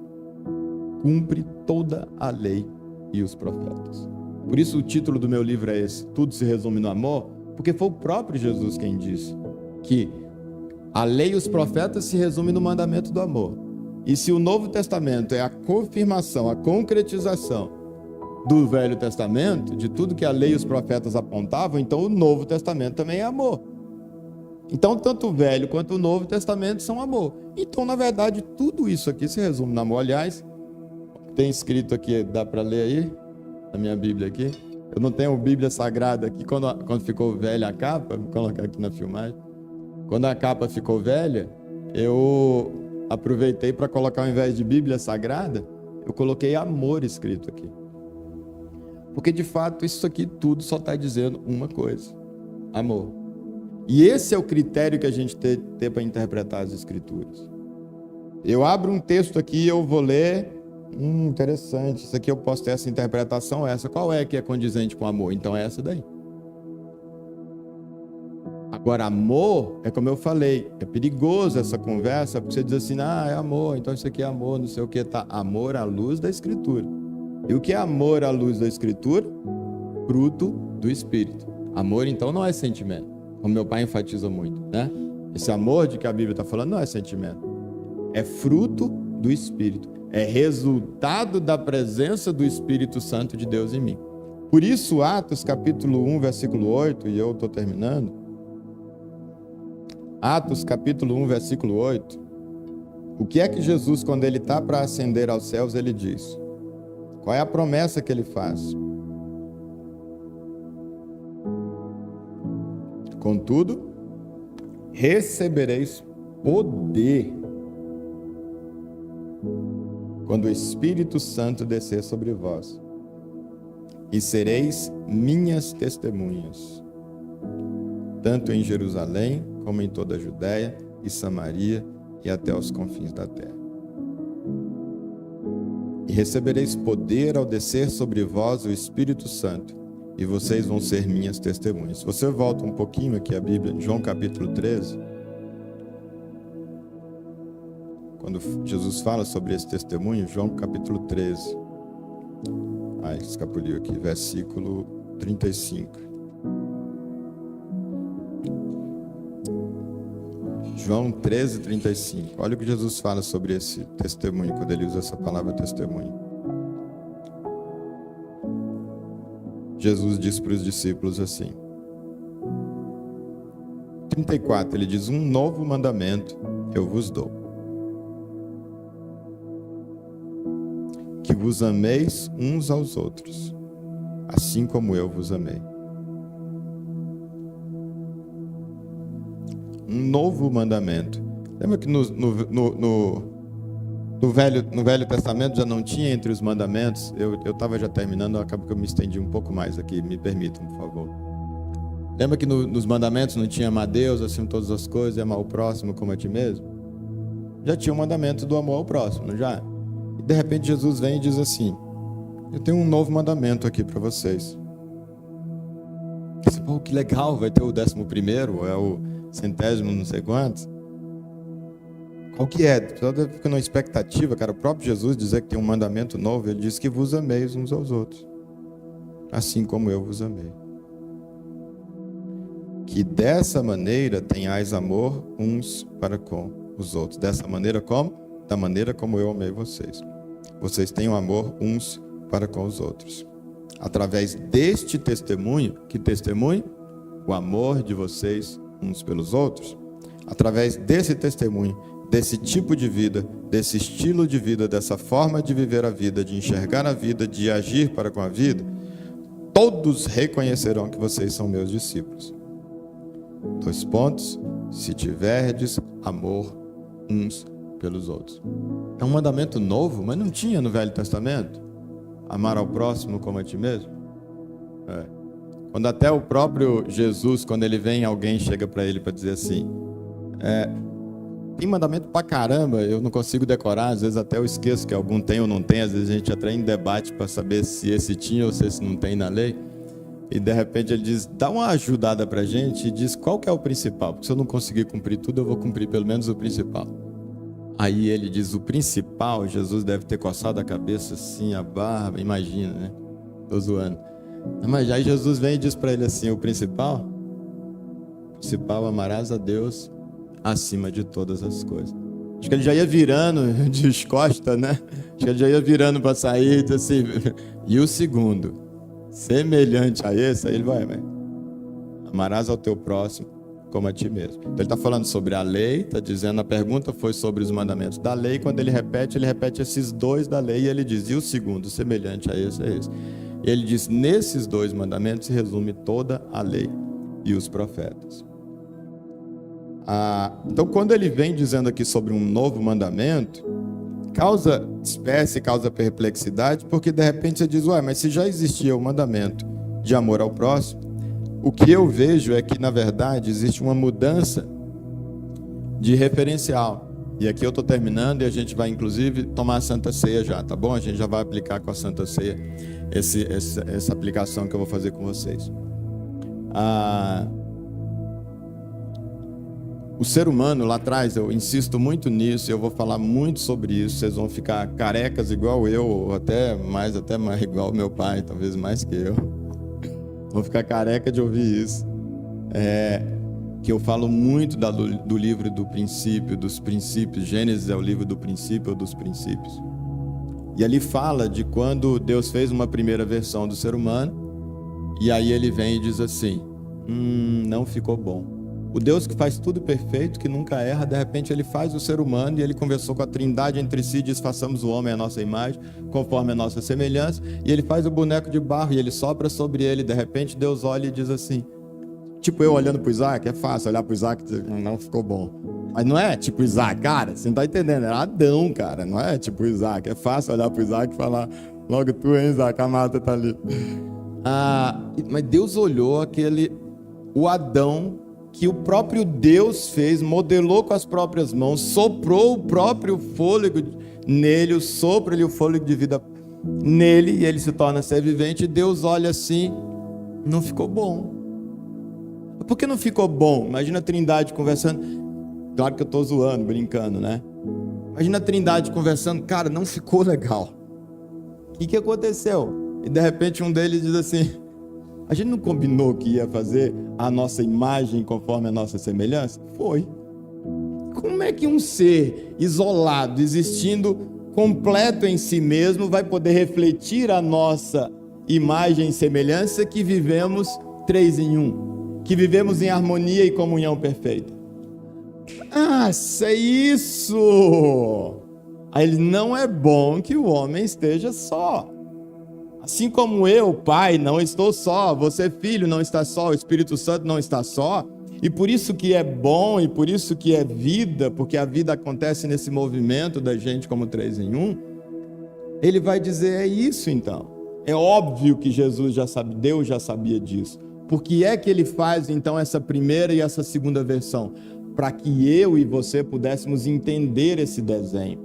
cumpre toda a lei e os profetas. Por isso o título do meu livro é esse, Tudo se resume no amor, porque foi o próprio Jesus quem disse que a lei e os profetas se resumem no mandamento do amor. E se o Novo Testamento é a confirmação, a concretização do Velho Testamento, de tudo que a lei e os profetas apontavam, então o Novo Testamento também é amor. Então, tanto o Velho quanto o Novo Testamento são amor. Então, na verdade, tudo isso aqui se resume no amor. Aliás, tem escrito aqui, dá para ler aí? Na minha Bíblia aqui. Eu não tenho Bíblia Sagrada aqui. Quando ficou velha a capa, vou colocar aqui na filmagem. Quando a capa ficou velha, eu aproveitei para colocar, ao invés de Bíblia Sagrada, eu coloquei amor escrito aqui. Porque, de fato, isso aqui tudo só está dizendo uma coisa: amor. E esse é o critério que a gente tem para interpretar as Escrituras. Eu abro um texto aqui e eu vou ler. Interessante, isso aqui eu posso ter essa interpretação, essa. Qual é que é condizente com amor? Então é essa daí. Agora, amor, é como eu falei, é perigoso essa conversa, porque você diz assim, é amor, então isso aqui é amor, não sei o que, tá? Amor à luz da Escritura. E o que é amor à luz da Escritura? Fruto do Espírito. Amor, então, não é sentimento, como meu pai enfatiza muito, né? Esse amor de que a Bíblia está falando não é sentimento, é fruto do Espírito, é resultado da presença do Espírito Santo de Deus em mim. Por isso, Atos capítulo 1, versículo 8, e eu estou terminando, Atos capítulo 1, versículo 8, o que é que Jesus, quando ele está para ascender aos céus, ele diz? Qual é a promessa que ele faz? Contudo, recebereis poder quando o Espírito Santo descer sobre vós, e sereis minhas testemunhas, tanto em Jerusalém, como em toda a Judéia e Samaria e até os confins da terra. E recebereis poder ao descer sobre vós o Espírito Santo, e vocês vão ser minhas testemunhas. Se você volta um pouquinho aqui a Bíblia, em João capítulo 13, quando Jesus fala sobre esse testemunho, João capítulo 13, escapuliu aqui, versículo 35. João 13, 35. Olha o que Jesus fala sobre esse testemunho, quando ele usa essa palavra testemunho. Jesus diz para os discípulos assim: 34, ele diz: um novo mandamento eu vos dou, que vos ameis uns aos outros, assim como eu vos amei. Um novo mandamento. Lembra que no Velho Testamento já não tinha entre os mandamentos? Eu estava já terminando, acaba que eu me estendi um pouco mais aqui, me permitam, por favor. Lembra que nos mandamentos não tinha amar a Deus acima de todas as coisas e amar o próximo como a ti mesmo? Já tinha o mandamento do amor ao próximo, não já? E de repente Jesus vem e diz assim: eu tenho um novo mandamento aqui para vocês. Pô, que legal, vai ter o 11º, é o 100º, não sei quantos. Qual que é? Só fica numa expectativa, cara. O próprio Jesus dizer que tem um mandamento novo, ele diz que vos ameis uns aos outros, assim como eu vos amei. Que dessa maneira tenhais amor uns para com os outros. Dessa maneira como? Da maneira como eu amei vocês. Vocês tenham amor uns para com os outros. Através deste testemunho, que testemunho? O amor de vocês uns pelos outros. Através desse testemunho, desse tipo de vida, desse estilo de vida, dessa forma de viver a vida, de enxergar a vida, de agir para com a vida, todos reconhecerão que vocês são meus discípulos. 2 pontos. Se tiverdes amor uns pelos outros. É um mandamento novo, mas não tinha no Velho Testamento. Amar ao próximo como a ti mesmo. Quando até o próprio Jesus, quando ele vem, alguém chega para ele para dizer assim: tem mandamento pra caramba, eu não consigo decorar, às vezes até eu esqueço que algum tem ou não tem, às vezes a gente entra em debate para saber se esse tinha ou se esse não tem na lei. E de repente ele diz: dá uma ajudada pra gente e diz qual que é o principal, porque se eu não conseguir cumprir tudo, eu vou cumprir pelo menos o principal. Aí ele diz: o principal, Jesus deve ter coçado a cabeça assim, a barba, imagina, né? Tô zoando. Mas aí Jesus vem e diz para ele assim: o principal, amarás a Deus acima de todas as coisas. Acho que ele já ia virando de costas, né? Acho que ele já ia virando para sair, então assim. E o segundo, semelhante a esse, aí ele vai. Amarás ao teu próximo como a ti mesmo. Então ele está falando sobre a lei, está dizendo, a pergunta foi sobre os mandamentos da lei. Quando ele repete esses 2 da lei e ele diz: e o segundo, semelhante a esse, é esse. Ele diz: nesses 2 mandamentos se resume toda a lei e os profetas. Então, quando ele vem dizendo aqui sobre um novo mandamento, causa espécie, causa perplexidade, porque de repente você diz: ué, mas se já existia o mandamento de amor ao próximo, o que eu vejo é que, na verdade, existe uma mudança de referencial. E aqui eu estou terminando e a gente vai, inclusive, tomar a Santa Ceia já, tá bom? A gente já vai aplicar com a Santa Ceia essa aplicação que eu vou fazer com vocês. O ser humano lá atrás, eu insisto muito nisso, eu vou falar muito sobre isso, vocês vão ficar carecas igual eu, ou até mais igual meu pai, talvez mais que eu. Vou ficar careca de ouvir isso. Que eu falo muito do livro do princípio, dos princípios. Gênesis é o livro do princípio ou dos princípios. E ali fala de quando Deus fez uma primeira versão do ser humano, e aí ele vem e diz assim: não ficou bom. O Deus que faz tudo perfeito, que nunca erra, de repente ele faz o ser humano, e ele conversou com a trindade entre si, diz: façamos o homem à nossa imagem, conforme a nossa semelhança, e ele faz o boneco de barro, e ele sopra sobre ele. De repente Deus olha e diz assim, tipo eu olhando para o Isaac, é fácil olhar para o Isaac e dizer: não ficou bom. Mas não é tipo Isaac, cara, você não está entendendo, era Adão, cara, não é tipo Isaac. É fácil olhar para o Isaac e falar: logo tu, hein, Isaac, a mata está ali. Mas Deus olhou o Adão, que o próprio Deus fez, modelou com as próprias mãos, soprou o próprio fôlego nele, o sopro e o fôlego de vida nele, e ele se torna ser vivente. E Deus olha assim: não ficou bom. Por que não ficou bom? Imagina a trindade conversando. Claro que eu estou zoando, brincando, né? Imagina a trindade conversando: cara, não ficou legal. O que aconteceu? E de repente um deles diz assim: a gente não combinou que ia fazer a nossa imagem conforme a nossa semelhança? Foi. Como é que um ser isolado, existindo completo em si mesmo, vai poder refletir a nossa imagem e semelhança que vivemos 3 em 1? que vivemos em harmonia e comunhão perfeita. Ah, é isso! Aí ele, não é bom que o homem esteja só. Assim como eu, pai, não estou só, você, filho, não está só, o Espírito Santo não está só. E por isso que é bom, e por isso que é vida, porque a vida acontece nesse movimento da gente como 3 em 1, ele vai dizer, é isso então. É óbvio que Jesus já sabe, Deus já sabia disso. Por que é que ele faz então essa primeira e essa segunda versão? Para que eu e você pudéssemos entender esse desenho.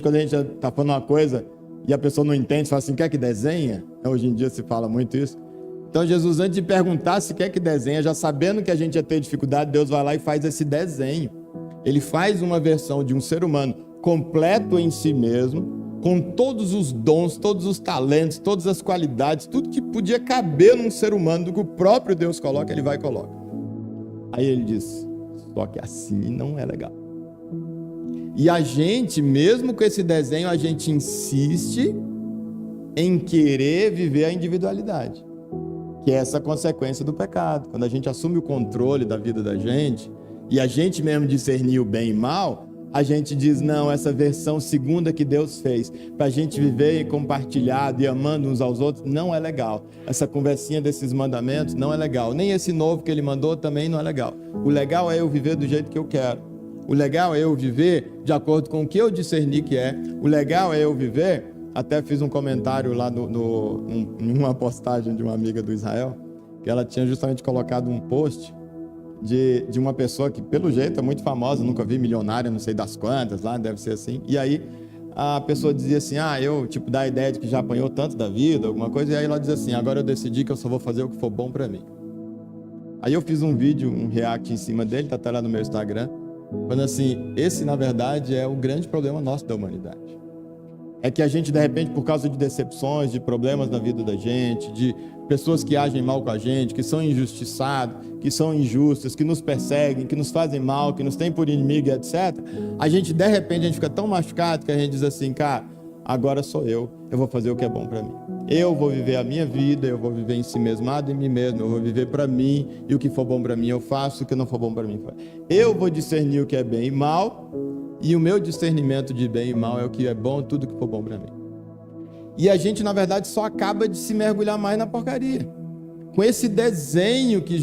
Quando a gente está falando uma coisa e a pessoa não entende, fala assim, quer que desenha? Hoje em dia se fala muito isso. Então Jesus, antes de perguntar se quer que desenha, já sabendo que a gente ia ter dificuldade, Deus vai lá e faz esse desenho. Ele faz uma versão de um ser humano completo em si mesmo, com todos os dons, todos os talentos, todas as qualidades, tudo que podia caber num ser humano, do que o próprio Deus coloca, ele vai e coloca. Aí ele diz, só que assim não é legal. E a gente, mesmo com esse desenho, a gente insiste em querer viver a individualidade, que é essa consequência do pecado. Quando a gente assume o controle da vida da gente, e a gente mesmo discernir o bem e mal, a gente diz, não, essa versão segunda que Deus fez, para a gente viver compartilhado e amando uns aos outros, não é legal. Essa conversinha desses mandamentos não é legal. Nem esse novo que ele mandou também não é legal. O legal é eu viver do jeito que eu quero. O legal é eu viver de acordo com o que eu discerni que é. O legal é eu viver, até fiz um comentário lá em uma postagem de uma amiga do Israel, que ela tinha justamente colocado um post de uma pessoa que, pelo jeito, é muito famosa, nunca vi, milionária, não sei das quantas, lá deve ser assim. E aí a pessoa dizia assim, eu, dá a ideia de que já apanhou tanto da vida, alguma coisa, e aí ela diz assim, agora eu decidi que eu só vou fazer o que for bom pra mim. Aí eu fiz um vídeo, um react em cima dele, tá até lá no meu Instagram, falando assim, esse na verdade é o grande problema nosso da humanidade. É que a gente, de repente, por causa de decepções, de problemas na vida da gente, de pessoas que agem mal com a gente, que são injustiçados, que são injustas, que nos perseguem, que nos fazem mal, que nos têm por inimigo, etc. A gente, de repente, a gente fica tão machucado que a gente diz assim, cara, agora sou eu vou fazer o que é bom para mim. Eu vou viver a minha vida, eu vou viver em si mesmado em mim mesmo, eu vou viver para mim, e o que for bom para mim eu faço, o que não for bom para mim eu faço. Eu vou discernir o que é bem e mal, e o meu discernimento de bem e mal é o que é bom, tudo que for bom para mim. E a gente, na verdade, só acaba de se mergulhar mais na porcaria. Com esse desenho que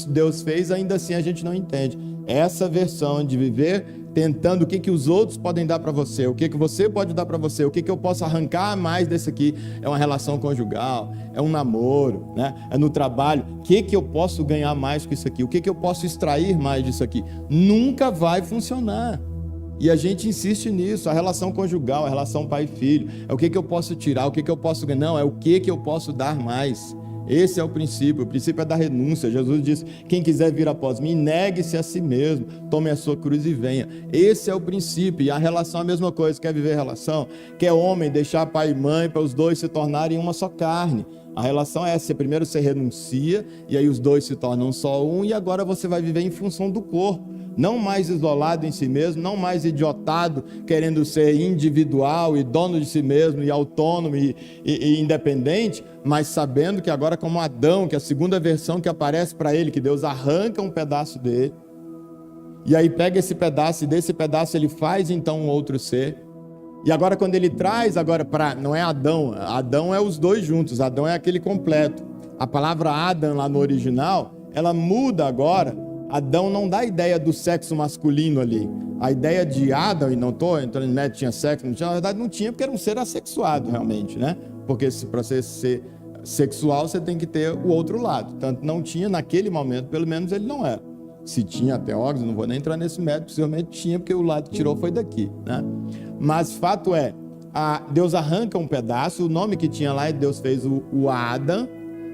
Deus fez, ainda assim a gente não entende. Essa versão de viver tentando o que os outros podem dar para você, o que você pode dar para você, o que eu posso arrancar mais desse aqui, é uma relação conjugal, é um namoro, né? É no trabalho, o que eu posso ganhar mais com isso aqui, o que eu posso extrair mais disso aqui, nunca vai funcionar. E a gente insiste nisso, a relação conjugal, a relação pai e filho, é o que eu posso tirar, o que eu posso ganhar, não, é o que eu posso dar mais. Esse é o princípio é da renúncia. Jesus diz, quem quiser vir após mim, negue-se a si mesmo, tome a sua cruz e venha. Esse é o princípio, e a relação é a mesma coisa. Quer viver relação? Quer homem deixar pai e mãe para os dois se tornarem uma só carne. A relação é essa, primeiro você renuncia, e aí os dois se tornam só um, e agora você vai viver em função do corpo. Não mais isolado em si mesmo, não mais idiotado, querendo ser individual e dono de si mesmo, e autônomo e independente, mas sabendo que agora, como Adão, que é a segunda versão que aparece para ele, que Deus arranca um pedaço dele, e aí pega esse pedaço, e desse pedaço ele faz então um outro ser. E agora quando ele traz, não é Adão, Adão é os dois juntos, Adão é aquele completo. A palavra Adam lá no original, ela muda agora. Adão não dá a ideia do sexo masculino ali. A ideia de Adão, e não estou entrando, né, tinha sexo, não tinha, na verdade não tinha, porque era um ser assexuado realmente, né? Porque para você ser sexual, você tem que ter o outro lado. Tanto não tinha naquele momento, pelo menos ele não era. Se tinha até órgãos, não vou nem entrar nesse método, possivelmente tinha, porque o lado que tirou foi daqui, né? Mas fato é, Deus arranca um pedaço, o nome que tinha lá, Deus fez o Adam,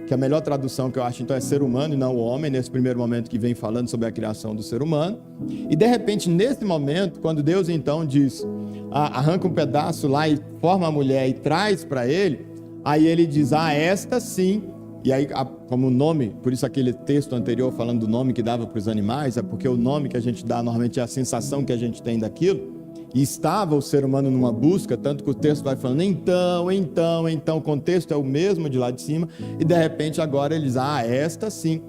que a melhor tradução que eu acho então é ser humano e não o homem, nesse primeiro momento que vem falando sobre a criação do ser humano. E de repente, nesse momento, quando Deus então diz, arranca um pedaço lá e forma a mulher e traz para ele, aí ele diz, esta sim. E aí, como o nome, por isso aquele texto anterior falando do nome que dava para os animais, é porque o nome que a gente dá normalmente é a sensação que a gente tem daquilo. E estava o ser humano numa busca, tanto que o texto vai falando, então, o contexto é o mesmo de lá de cima, e de repente agora ele diz, esta sim.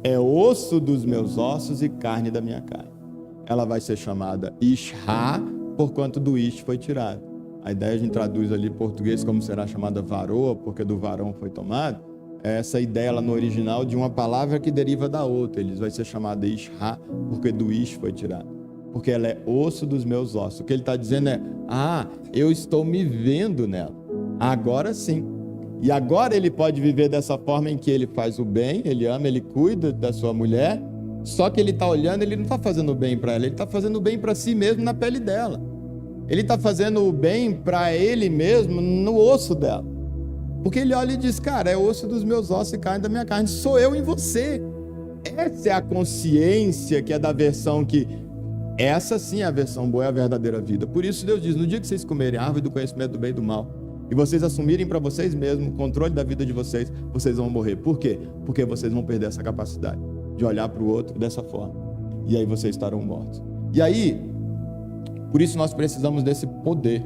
é osso dos meus ossos e carne da minha carne. Ela vai ser chamada Ishá, porquanto do Ish foi tirado. A ideia a gente traduz ali em português como será chamada varoa, porque do varão foi tomado. Essa ideia lá no original de uma palavra que deriva da outra. Ele vai ser chamada Ishá, porque do Ish foi tirado. Porque ela é osso dos meus ossos. O que ele está dizendo é, eu estou me vendo nela. Agora sim. E agora ele pode viver dessa forma em que ele faz o bem, ele ama, ele cuida da sua mulher, só que ele está olhando, ele não está fazendo o bem para ela, ele está fazendo o bem para si mesmo na pele dela. Ele está fazendo o bem para ele mesmo no osso dela. Porque ele olha e diz, cara, é osso dos meus ossos e carne da minha carne, sou eu em você. Essa é a consciência que é da versão que... Essa sim é a versão boa, é a verdadeira vida. Por isso Deus diz, no dia que vocês comerem a árvore do conhecimento do bem e do mal, e vocês assumirem para vocês mesmos o controle da vida de vocês, vocês vão morrer. Por quê? Porque vocês vão perder essa capacidade de olhar para o outro dessa forma. E aí vocês estarão mortos. E aí, por isso nós precisamos desse poder.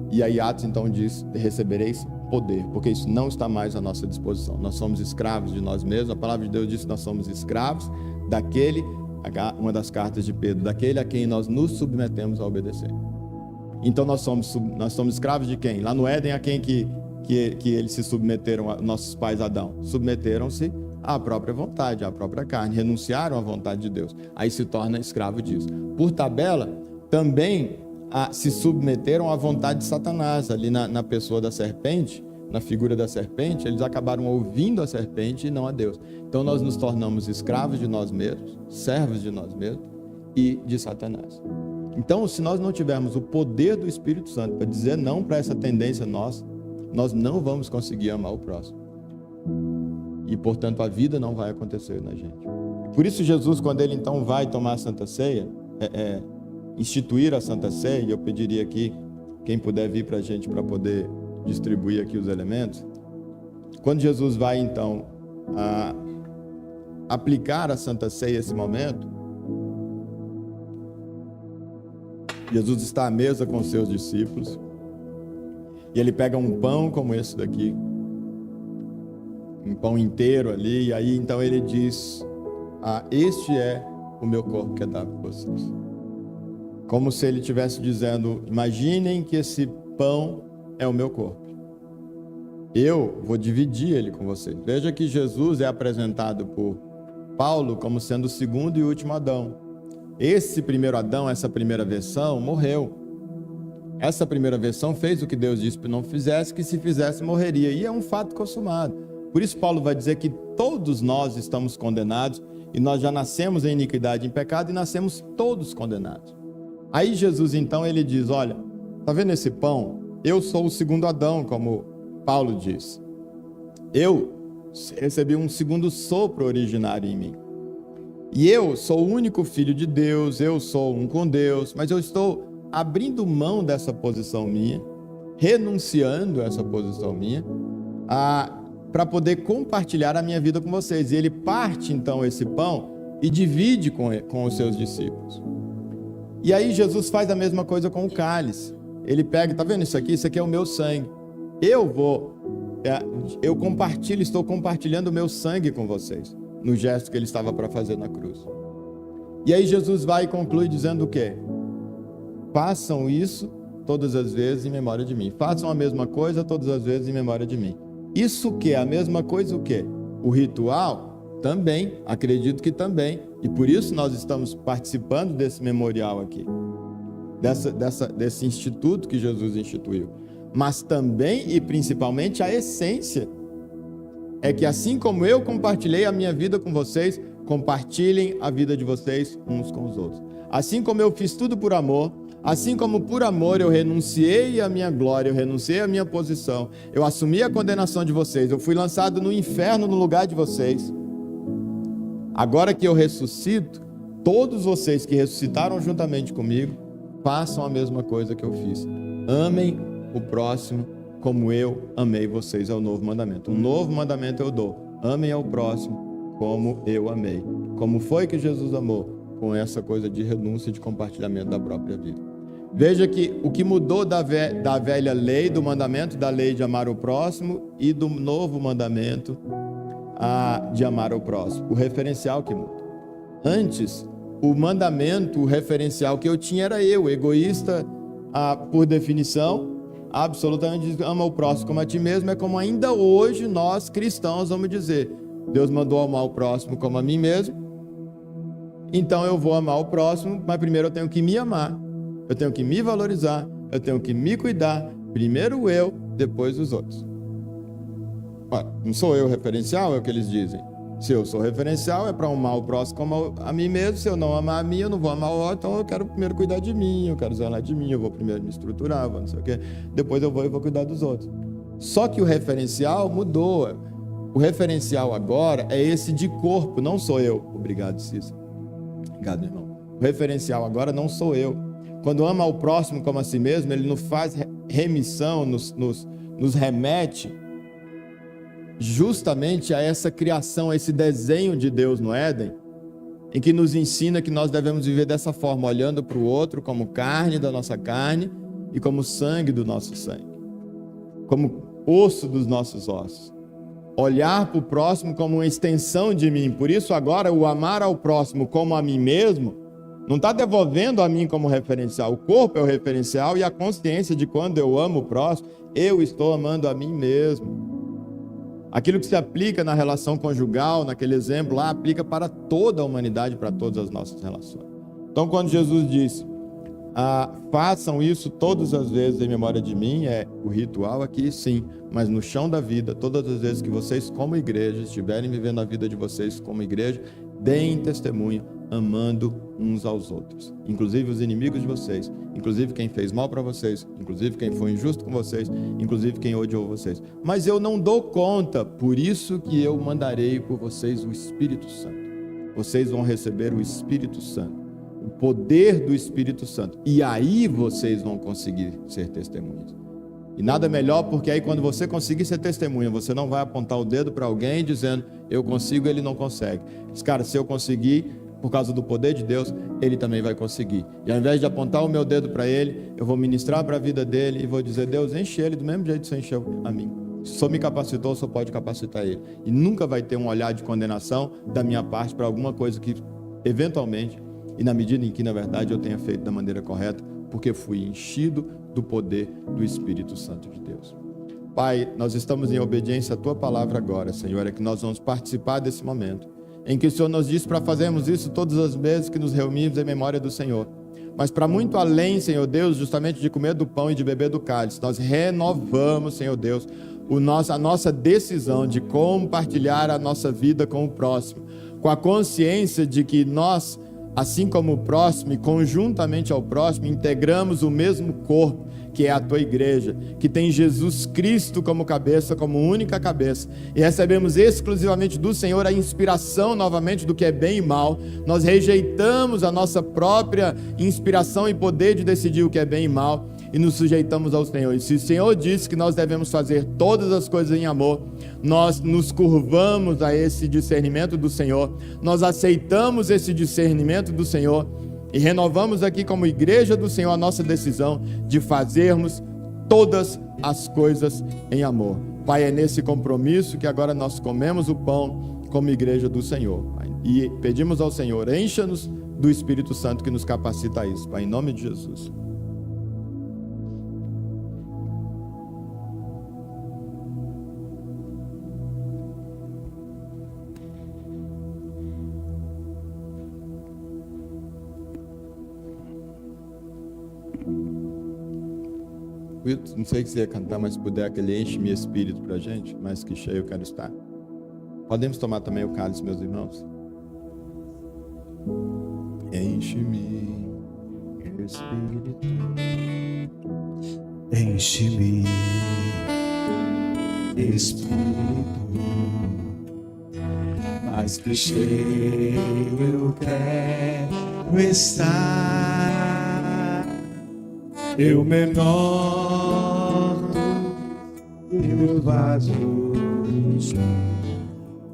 E aí Atos então diz, recebereis poder, porque isso não está mais à nossa disposição. Nós somos escravos de nós mesmos. A palavra de Deus diz que nós somos escravos daquele, uma das cartas de Pedro, daquele a quem nós nos submetemos a obedecer. Então nós somos escravos de quem? Lá no Éden, a quem que eles se submeteram, nossos pais Adão? Submeteram-se à própria vontade, à própria carne, renunciaram à vontade de Deus. Aí se torna escravo disso. Por tabela, também se submeteram à vontade de Satanás, ali na pessoa da serpente, na figura da serpente, eles acabaram ouvindo a serpente e não a Deus. Então nós nos tornamos escravos de nós mesmos, servos de nós mesmos e de Satanás. Então, se nós não tivermos o poder do Espírito Santo para dizer não para essa tendência nossa, nós não vamos conseguir amar o próximo. E, portanto, a vida não vai acontecer na gente. Por isso, Jesus, quando ele então vai tomar a Santa Ceia, instituir a Santa Ceia, e eu pediria aqui, quem puder vir para a gente para poder distribuir aqui os elementos, quando Jesus vai então aplicar a Santa Ceia esse momento, Jesus está à mesa com os seus discípulos e ele pega um pão como esse daqui, um pão inteiro ali, e aí então ele diz, este é o meu corpo que é dado por vocês. Como se ele estivesse dizendo, imaginem que esse pão é o meu corpo. Eu vou dividir ele com vocês. Veja que Jesus é apresentado por Paulo como sendo o segundo e último Adão. Esse primeiro Adão, essa primeira versão, morreu. Essa primeira versão fez o que Deus disse que não fizesse, que se fizesse morreria. E é um fato consumado. Por isso Paulo vai dizer que todos nós estamos condenados e nós já nascemos em iniquidade e em pecado e nascemos todos condenados. Aí Jesus então ele diz, olha, tá vendo esse pão? Eu sou o segundo Adão, como Paulo diz. Eu recebi um segundo sopro originário em mim. E eu sou o único filho de Deus, eu sou um com Deus, mas eu estou abrindo mão dessa posição minha, renunciando a essa posição minha, para poder compartilhar a minha vida com vocês. E ele parte então esse pão e divide com os seus discípulos. E aí Jesus faz a mesma coisa com o cálice. Ele pega, tá vendo isso aqui? Isso aqui é o meu sangue. Eu compartilho, estou compartilhando o meu sangue com vocês, no gesto que ele estava para fazer na cruz. E aí Jesus vai e conclui dizendo o quê? Façam isso todas as vezes em memória de mim. Façam a mesma coisa todas as vezes em memória de mim. Isso que é a mesma coisa o quê? O ritual? Também, acredito que também. E por isso nós estamos participando desse memorial aqui. Desse instituto que Jesus instituiu. Mas também e principalmente a essência é que assim como eu compartilhei a minha vida com vocês, compartilhem a vida de vocês uns com os outros. Assim como eu fiz tudo por amor, assim como por amor eu renunciei à minha glória, eu renunciei à minha posição, eu assumi a condenação de vocês, eu fui lançado no inferno no lugar de vocês. Agora que eu ressuscito, todos vocês que ressuscitaram juntamente comigo, façam a mesma coisa que eu fiz. Amem o próximo como eu amei vocês, é o novo mandamento. Um novo mandamento eu dou. Amem ao próximo como eu amei. Como foi que Jesus amou? Com essa coisa de renúncia e de compartilhamento da própria vida. Veja que o que mudou da velha lei, do mandamento da lei de amar o próximo e do novo mandamento, de amar ao próximo, o referencial que muda. Antes, o mandamento, o referencial que eu tinha era eu, egoísta, por definição, absolutamente ama o próximo como a ti mesmo. É como ainda hoje nós cristãos vamos dizer: Deus mandou amar o próximo como a mim mesmo, então eu vou amar o próximo, mas primeiro eu tenho que me amar, eu tenho que me valorizar, eu tenho que me cuidar, primeiro eu, depois os outros. Ora, não sou eu o referencial, é o que eles dizem. Se eu sou referencial, é para amar o próximo como a mim mesmo. Se eu não amar a mim, eu não vou amar o outro. Então eu quero primeiro cuidar de mim, eu quero zelar de mim, eu vou primeiro me estruturar, vou não sei o quê. Depois eu vou cuidar dos outros. Só que o referencial mudou. O referencial agora é esse de corpo, não sou eu. Obrigado, Cícero. Obrigado, irmão. O referencial agora não sou eu. Quando ama o próximo como a si mesmo, ele não faz remissão, nos remete justamente a essa criação, a esse desenho de Deus no Éden, em que nos ensina que nós devemos viver dessa forma, olhando para o outro como carne da nossa carne e como sangue do nosso sangue, como osso dos nossos ossos. Olhar para o próximo como uma extensão de mim. Por isso agora o amar ao próximo como a mim mesmo não está devolvendo a mim como referencial. O corpo é o referencial e a consciência de quando eu amo o próximo, eu estou amando a mim mesmo. Aquilo que se aplica na relação conjugal, naquele exemplo lá, aplica para toda a humanidade, para todas as nossas relações. Então, quando Jesus disse, façam isso todas as vezes em memória de mim, o ritual aqui, sim, mas no chão da vida, todas as vezes que vocês, como igreja, estiverem vivendo a vida de vocês como igreja, deem testemunho, amando uns aos outros, inclusive os inimigos de vocês, inclusive quem fez mal para vocês, inclusive quem foi injusto com vocês, inclusive quem odiou vocês. Mas eu não dou conta, por isso que eu mandarei por vocês o Espírito Santo. Vocês vão receber o Espírito Santo, o poder do Espírito Santo, e aí vocês vão conseguir ser testemunhas. E nada melhor, porque aí quando você conseguir ser testemunha, você não vai apontar o dedo para alguém dizendo, eu consigo, ele não consegue. Mas, cara, se eu conseguir, por causa do poder de Deus, ele também vai conseguir. E ao invés de apontar o meu dedo para ele, eu vou ministrar para a vida dele e vou dizer, Deus, enche ele do mesmo jeito que você encheu a mim. Se o Senhor me capacitou, o Senhor pode capacitar ele. E nunca vai ter um olhar de condenação da minha parte para alguma coisa que, eventualmente, e na medida em que, na verdade, eu tenha feito da maneira correta, porque fui enchido do poder do Espírito Santo de Deus. Pai, nós estamos em obediência à Tua palavra agora, Senhor, é que nós vamos participar desse momento, em que o Senhor nos disse para fazermos isso todas as vezes que nos reunimos em memória do Senhor. Mas para muito além, Senhor Deus, justamente de comer do pão e de beber do cálice, nós renovamos, Senhor Deus, a nossa decisão de compartilhar a nossa vida com o próximo, com a consciência de que nós, assim como o próximo e conjuntamente ao próximo, integramos o mesmo corpo, que é a tua igreja, que tem Jesus Cristo como cabeça, como única cabeça, e recebemos exclusivamente do Senhor a inspiração novamente do que é bem e mal. Nós rejeitamos a nossa própria inspiração e poder de decidir o que é bem e mal e nos sujeitamos ao Senhor. E se o Senhor disse que nós devemos fazer todas as coisas em amor, nós nos curvamos a esse discernimento do Senhor, nós aceitamos esse discernimento do Senhor e renovamos aqui como igreja do Senhor a nossa decisão de fazermos todas as coisas em amor. Pai, é nesse compromisso que agora nós comemos o pão como igreja do Senhor, Pai, e pedimos ao Senhor, encha-nos do Espírito Santo que nos capacita a isso, Pai, em nome de Jesus. Não sei se você ia cantar, mas se puder, aquele enche-me espírito pra gente, mais que cheio eu quero estar. Podemos tomar também o cálice, meus irmãos? Enche-me espírito, enche-me espírito, mais que cheio eu quero estar. Eu menor do vaso,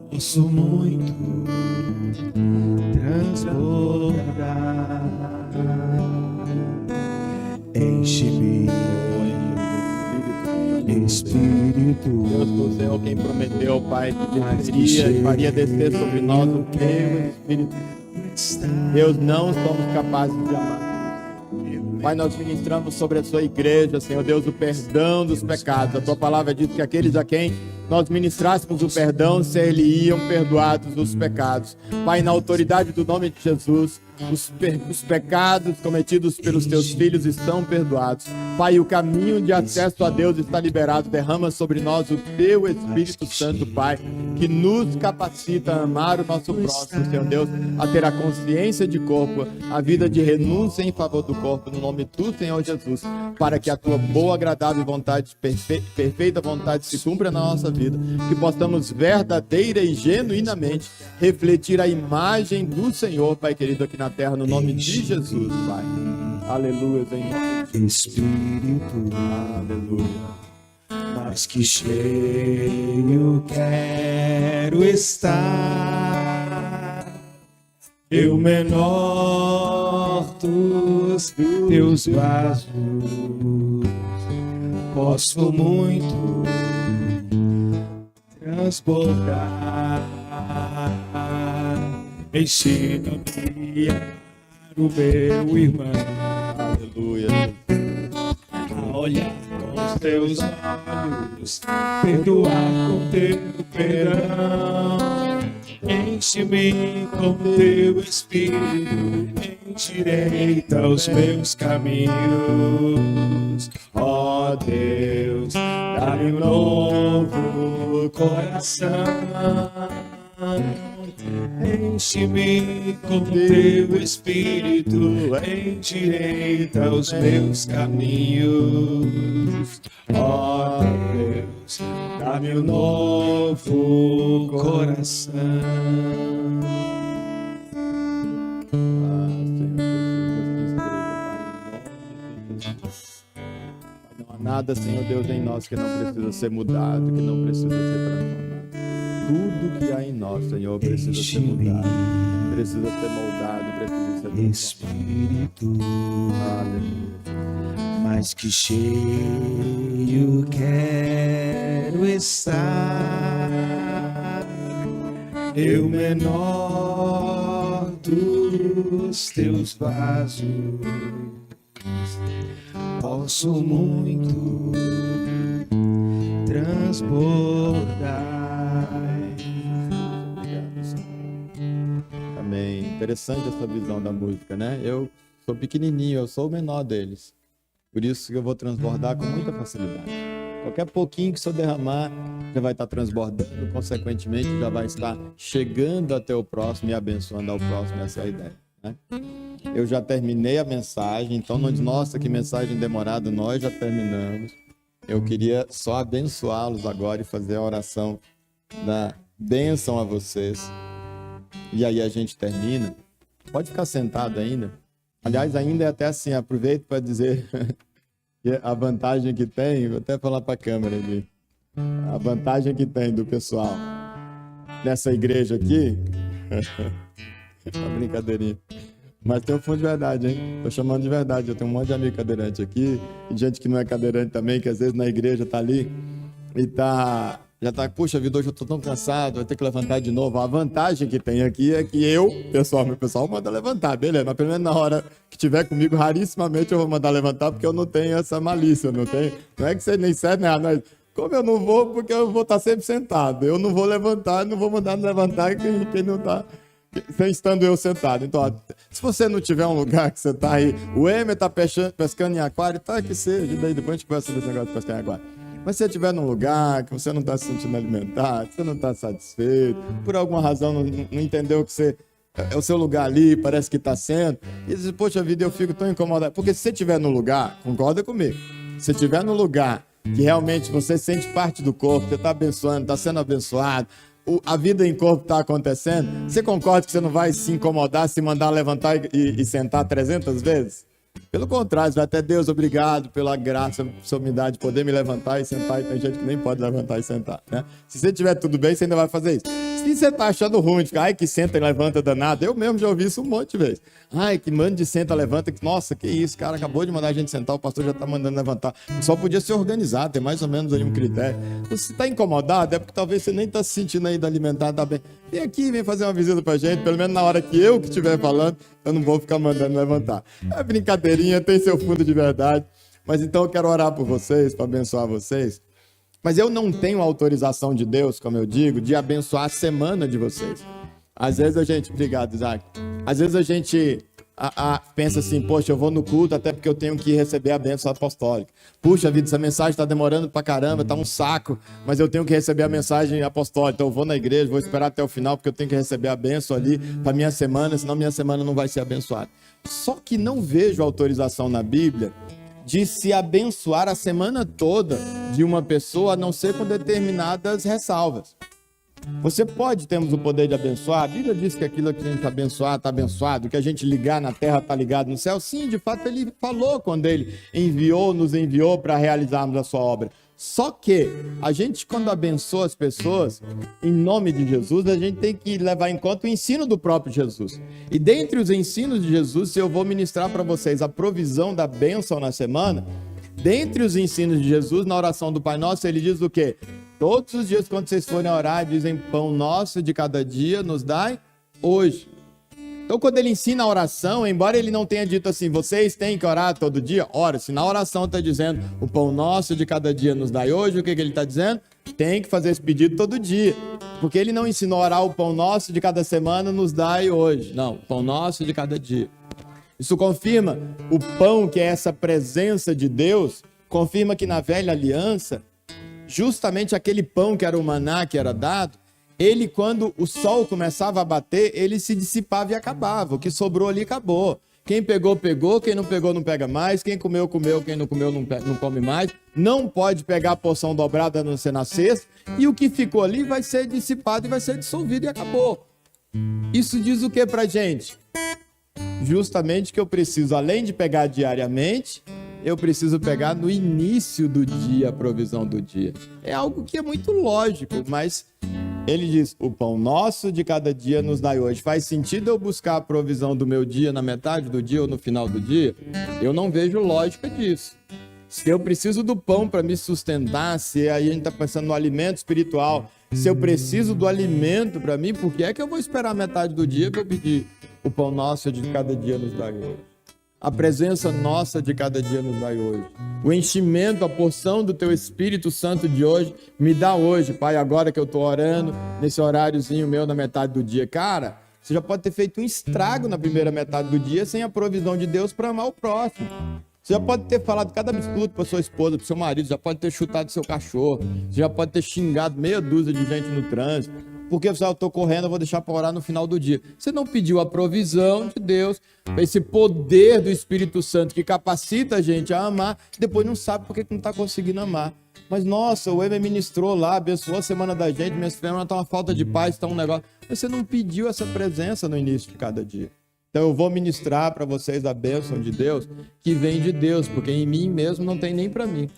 posso muito transbordar. Enche-me Espírito, Deus, o Senhor quem prometeu, Pai, que desceria e faria descer sobre nós o teu Espírito. Deus, não somos capazes de amar. Pai, nós ministramos sobre a sua igreja, Senhor Deus, o perdão dos pecados. A tua palavra diz que aqueles a quem nós ministrássemos o perdão, seriam perdoados os pecados. Pai, na autoridade do nome de Jesus, os pecados cometidos pelos teus filhos estão perdoados. Pai, o caminho de acesso a Deus está liberado. Derrama sobre nós o teu Espírito Santo, Pai, que nos capacita a amar o nosso próximo, Senhor Deus, a ter a consciência de corpo, a vida de renúncia em favor do corpo, no nome do Senhor Jesus, para que a tua boa, agradável vontade, perfeita vontade se cumpra na nossa vida, que possamos verdadeira e genuinamente refletir a imagem do Senhor, Pai querido, aqui na terra, no nome de Jesus, Pai. Aleluia, em nome de Espírito, Aleluia. mas que cheio quero estar, eu menor dos teus vasos, posso muito transportar. Ensina-me a amar o meu irmão, Aleluia. a olhar com os teus olhos, perdoar com teu perdão. Enche-me com teu Espírito, endireita os meus caminhos. Ó Deus, dá-me um novo coração. Enche-me com teu Espírito, endireita os meus caminhos. Ó Deus, dá-me um novo coração. Não há nada, Senhor Deus, em nós que não precisa ser mudado, que não precisa ser transformado. Tudo que há em nós, Senhor, precisa ser mudado, precisa ser moldado, precisa ser transformado. Espírito, Aleluia. mas que cheio quero estar, eu menor dos teus vasos, posso muito transbordar. Obrigado, Senhor. Amém. Interessante essa visão da música, né? Eu sou pequenininho, eu sou o menor deles. Por isso que eu vou transbordar com muita facilidade. Qualquer pouquinho que se eu derramar, já vai estar transbordando, consequentemente já vai estar chegando até o próximo e abençoando ao próximo. Essa é a ideia, né? Eu já terminei a mensagem, então não diz, nossa, que mensagem demorada, nós já terminamos. Eu queria só abençoá-los agora e fazer a oração da bênção a vocês. E aí a gente termina. Pode ficar sentado ainda. Aliás, ainda é até assim, aproveito para dizer que a vantagem que tem, vou até falar para a câmera aqui, a vantagem que tem do pessoal nessa igreja aqui, uma brincadeirinha, mas tem um fundo de verdade, hein? Tô chamando de verdade, eu tenho um monte de amigo cadeirante aqui, e gente que não é cadeirante também, que às vezes na igreja tá ali, e já tá, puxa vida, hoje eu tô tão cansado, vou ter que levantar de novo. A vantagem que tem aqui é que meu pessoal manda levantar, beleza, mas pelo menos na hora que tiver comigo, rarissimamente eu vou mandar levantar, porque eu não tenho essa malícia, não é que você nem serve, né? Mas como eu não vou, porque eu vou estar sempre sentado, eu não vou levantar, não vou mandar levantar quem não tá, sem estando eu sentado. Então, ó, se você não tiver um lugar que você tá aí, o Emer tá pescando em aquário, tá que seja, daí depois a gente conversa desse negócio de pescar em aquário. Mas se você estiver num lugar que você não está se sentindo alimentado, você não está satisfeito, por alguma razão não entendeu que você é o seu lugar ali, parece que está sendo, e diz, poxa vida, eu fico tão incomodado. Porque se você estiver no lugar, concorda comigo, se você estiver no lugar que realmente você sente parte do corpo, você está abençoando, está sendo abençoado, a vida em corpo está acontecendo, você concorda que você não vai se incomodar, se mandar levantar e sentar 300 vezes? Pelo contrário, você vai até Deus, obrigado pela graça, sua humildade de poder me levantar e sentar. E tem gente que nem pode levantar e sentar, né? Se você tiver tudo bem, você ainda vai fazer isso. Se você tá achando ruim de ficar, ai, que senta e levanta danado, eu mesmo já ouvi isso um monte de vezes. Ai, que manda de senta, levanta. Nossa, que isso, cara, acabou de mandar a gente sentar, o pastor já tá mandando levantar. Só podia se organizar, ter mais ou menos ali um critério. Se tá incomodado, é porque talvez você nem tá se sentindo ainda alimentado, tá bem. Vem aqui, vem fazer uma visita pra gente, pelo menos na hora que eu que estiver falando, eu não vou ficar mandando levantar. É brincadeirinha, tem seu fundo de verdade. Mas então eu quero orar por vocês, para abençoar vocês. Mas eu não tenho autorização de Deus, como eu digo, de abençoar a semana de vocês. Às vezes a gente... Obrigado, Isaac. Às vezes a gente pensa assim, poxa, eu vou no culto até porque eu tenho que receber a bênção apostólica. Puxa vida, essa mensagem está demorando pra caramba, tá um saco, mas eu tenho que receber a mensagem apostólica. Então eu vou na igreja, vou esperar até o final porque eu tenho que receber a bênção ali para minha semana, senão minha semana não vai ser abençoada. Só que não vejo autorização na Bíblia de se abençoar a semana toda de uma pessoa, a não ser com determinadas ressalvas. Você pode, temos o poder de abençoar. A Bíblia diz que aquilo que a gente abençoar está abençoado, que a gente ligar na terra está ligado no céu. Sim, de fato ele falou quando ele nos enviou para realizarmos a sua obra. Só que a gente, quando abençoa as pessoas, em nome de Jesus, a gente tem que levar em conta o ensino do próprio Jesus. E dentre os ensinos de Jesus, se eu vou ministrar para vocês a provisão da bênção na semana, dentre os ensinos de Jesus, na oração do Pai Nosso, ele diz o quê? Todos os dias, quando vocês forem orar, dizem, pão nosso de cada dia nos dai hoje. Então, quando ele ensina a oração, embora ele não tenha dito assim, vocês têm que orar todo dia, ora, se na oração está dizendo, o pão nosso de cada dia nos dai hoje, o que ele está dizendo? Tem que fazer esse pedido todo dia. Porque ele não ensinou a orar o pão nosso de cada semana nos dai hoje. Não, o pão nosso de cada dia. Isso confirma o pão, que é essa presença de Deus, confirma que na velha aliança, justamente aquele pão que era o maná que era dado, ele, quando o sol começava a bater, ele se dissipava e acabava. O que sobrou ali, acabou. Quem pegou, pegou. Quem não pegou, não pega mais. Quem comeu, comeu. Quem não comeu, não come mais. Não pode pegar a porção dobrada a não ser na cesta. E o que ficou ali vai ser dissipado e vai ser dissolvido e acabou. Isso diz o que pra gente? Justamente que eu preciso, além de pegar diariamente, eu preciso pegar no início do dia a provisão do dia. É algo que é muito lógico, mas ele diz, o pão nosso de cada dia nos dai hoje. Faz sentido eu buscar a provisão do meu dia na metade do dia ou no final do dia? Eu não vejo lógica disso. Se eu preciso do pão para me sustentar, se aí a gente está pensando no alimento espiritual, se eu preciso do alimento para mim, por que é que eu vou esperar a metade do dia para eu pedir o pão nosso de cada dia nos dai hoje? A presença nossa de cada dia nos dai hoje. O enchimento, a porção do teu Espírito Santo de hoje, me dá hoje, Pai, agora que eu estou orando, nesse horáriozinho meu na metade do dia. Cara, você já pode ter feito um estrago na primeira metade do dia sem a provisão de Deus para amar o próximo. Você já pode ter falado cada absurdo para sua esposa, para seu marido, já pode ter chutado seu cachorro, você já pode ter xingado meia dúzia de gente no trânsito. Porque eu estou correndo, eu vou deixar para orar no final do dia. Você não pediu a provisão de Deus, esse poder do Espírito Santo que capacita a gente a amar, depois não sabe por que não está conseguindo amar. Mas, nossa, o Emer ministrou lá, abençoou a semana da gente, minha semana está uma falta de paz, está um negócio. Mas você não pediu essa presença no início de cada dia. Então eu vou ministrar para vocês a bênção de Deus, que vem de Deus, porque em mim mesmo não tem nem para mim.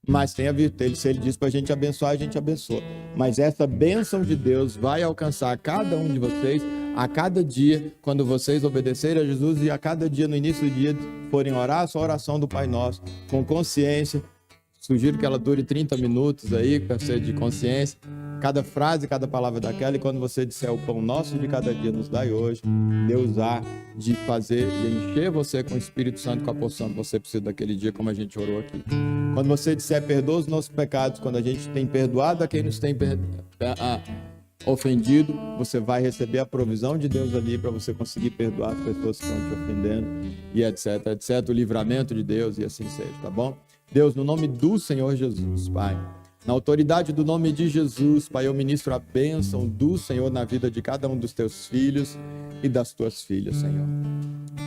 Mas tem a virtude, se ele diz para a gente abençoar, a gente abençoa. Mas essa bênção de Deus vai alcançar cada um de vocês a cada dia, quando vocês obedecerem a Jesus e a cada dia, no início do dia, forem orar a sua oração do Pai Nosso, com consciência. Sugiro que ela dure 30 minutos aí, para ser de consciência. Cada frase, cada palavra daquela, e quando você disser o pão nosso de cada dia nos dai hoje, Deus há de fazer e encher você com o Espírito Santo, com a porção que você precisa daquele dia, como a gente orou aqui. Quando você disser perdoa os nossos pecados, quando a gente tem perdoado a quem nos tem ofendido, você vai receber a provisão de Deus ali para você conseguir perdoar as pessoas que estão te ofendendo, e etc, etc, o livramento de Deus e assim seja, tá bom? Deus, no nome do Senhor Jesus, Pai, na autoridade do nome de Jesus, Pai, eu ministro a bênção do Senhor na vida de cada um dos teus filhos e das tuas filhas, Senhor.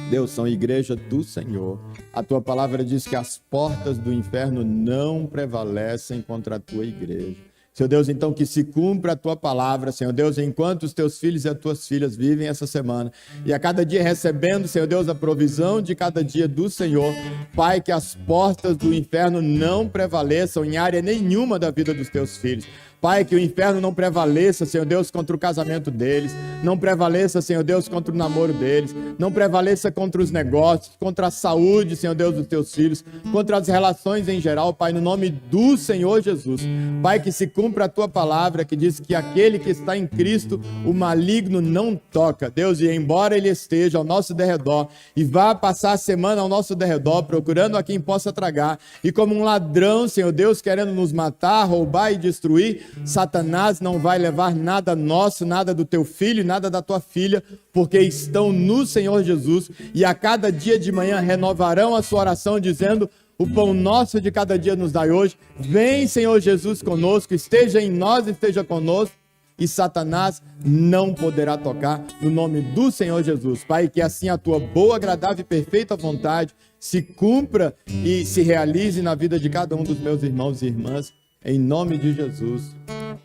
Deus, são igreja do Senhor. A tua palavra diz que as portas do inferno não prevalecem contra a tua igreja. Senhor Deus, então que se cumpra a tua palavra, Senhor Deus, enquanto os teus filhos e as tuas filhas vivem essa semana. E a cada dia recebendo, Senhor Deus, a provisão de cada dia do Senhor. Pai, que as portas do inferno não prevaleçam em área nenhuma da vida dos teus filhos. Pai, que o inferno não prevaleça, Senhor Deus, contra o casamento deles, não prevaleça, Senhor Deus, contra o namoro deles, não prevaleça contra os negócios, contra a saúde, Senhor Deus, dos teus filhos, contra as relações em geral, Pai, no nome do Senhor Jesus. Pai, que se cumpra a tua palavra, que diz que aquele que está em Cristo, o maligno não toca. Deus, e embora ele esteja ao nosso derredor e vá passar a semana ao nosso derredor, procurando a quem possa tragar, e como um ladrão, Senhor Deus, querendo nos matar, roubar e destruir, Satanás não vai levar nada nosso, nada do teu filho, nada da tua filha, porque estão no Senhor Jesus, e a cada dia de manhã renovarão a sua oração dizendo: o pão nosso de cada dia nos dai hoje. Vem, Senhor Jesus, conosco, esteja em nós, esteja conosco, e Satanás não poderá tocar, no nome do Senhor Jesus. Pai, que assim a tua boa, agradável e perfeita vontade se cumpra e se realize na vida de cada um dos meus irmãos e irmãs, em nome de Jesus.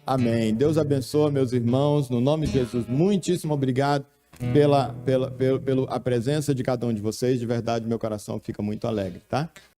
Amém. Deus abençoe, meus irmãos, no nome de Jesus. Muitíssimo obrigado pela presença de cada um de vocês. De verdade, meu coração fica muito alegre, tá?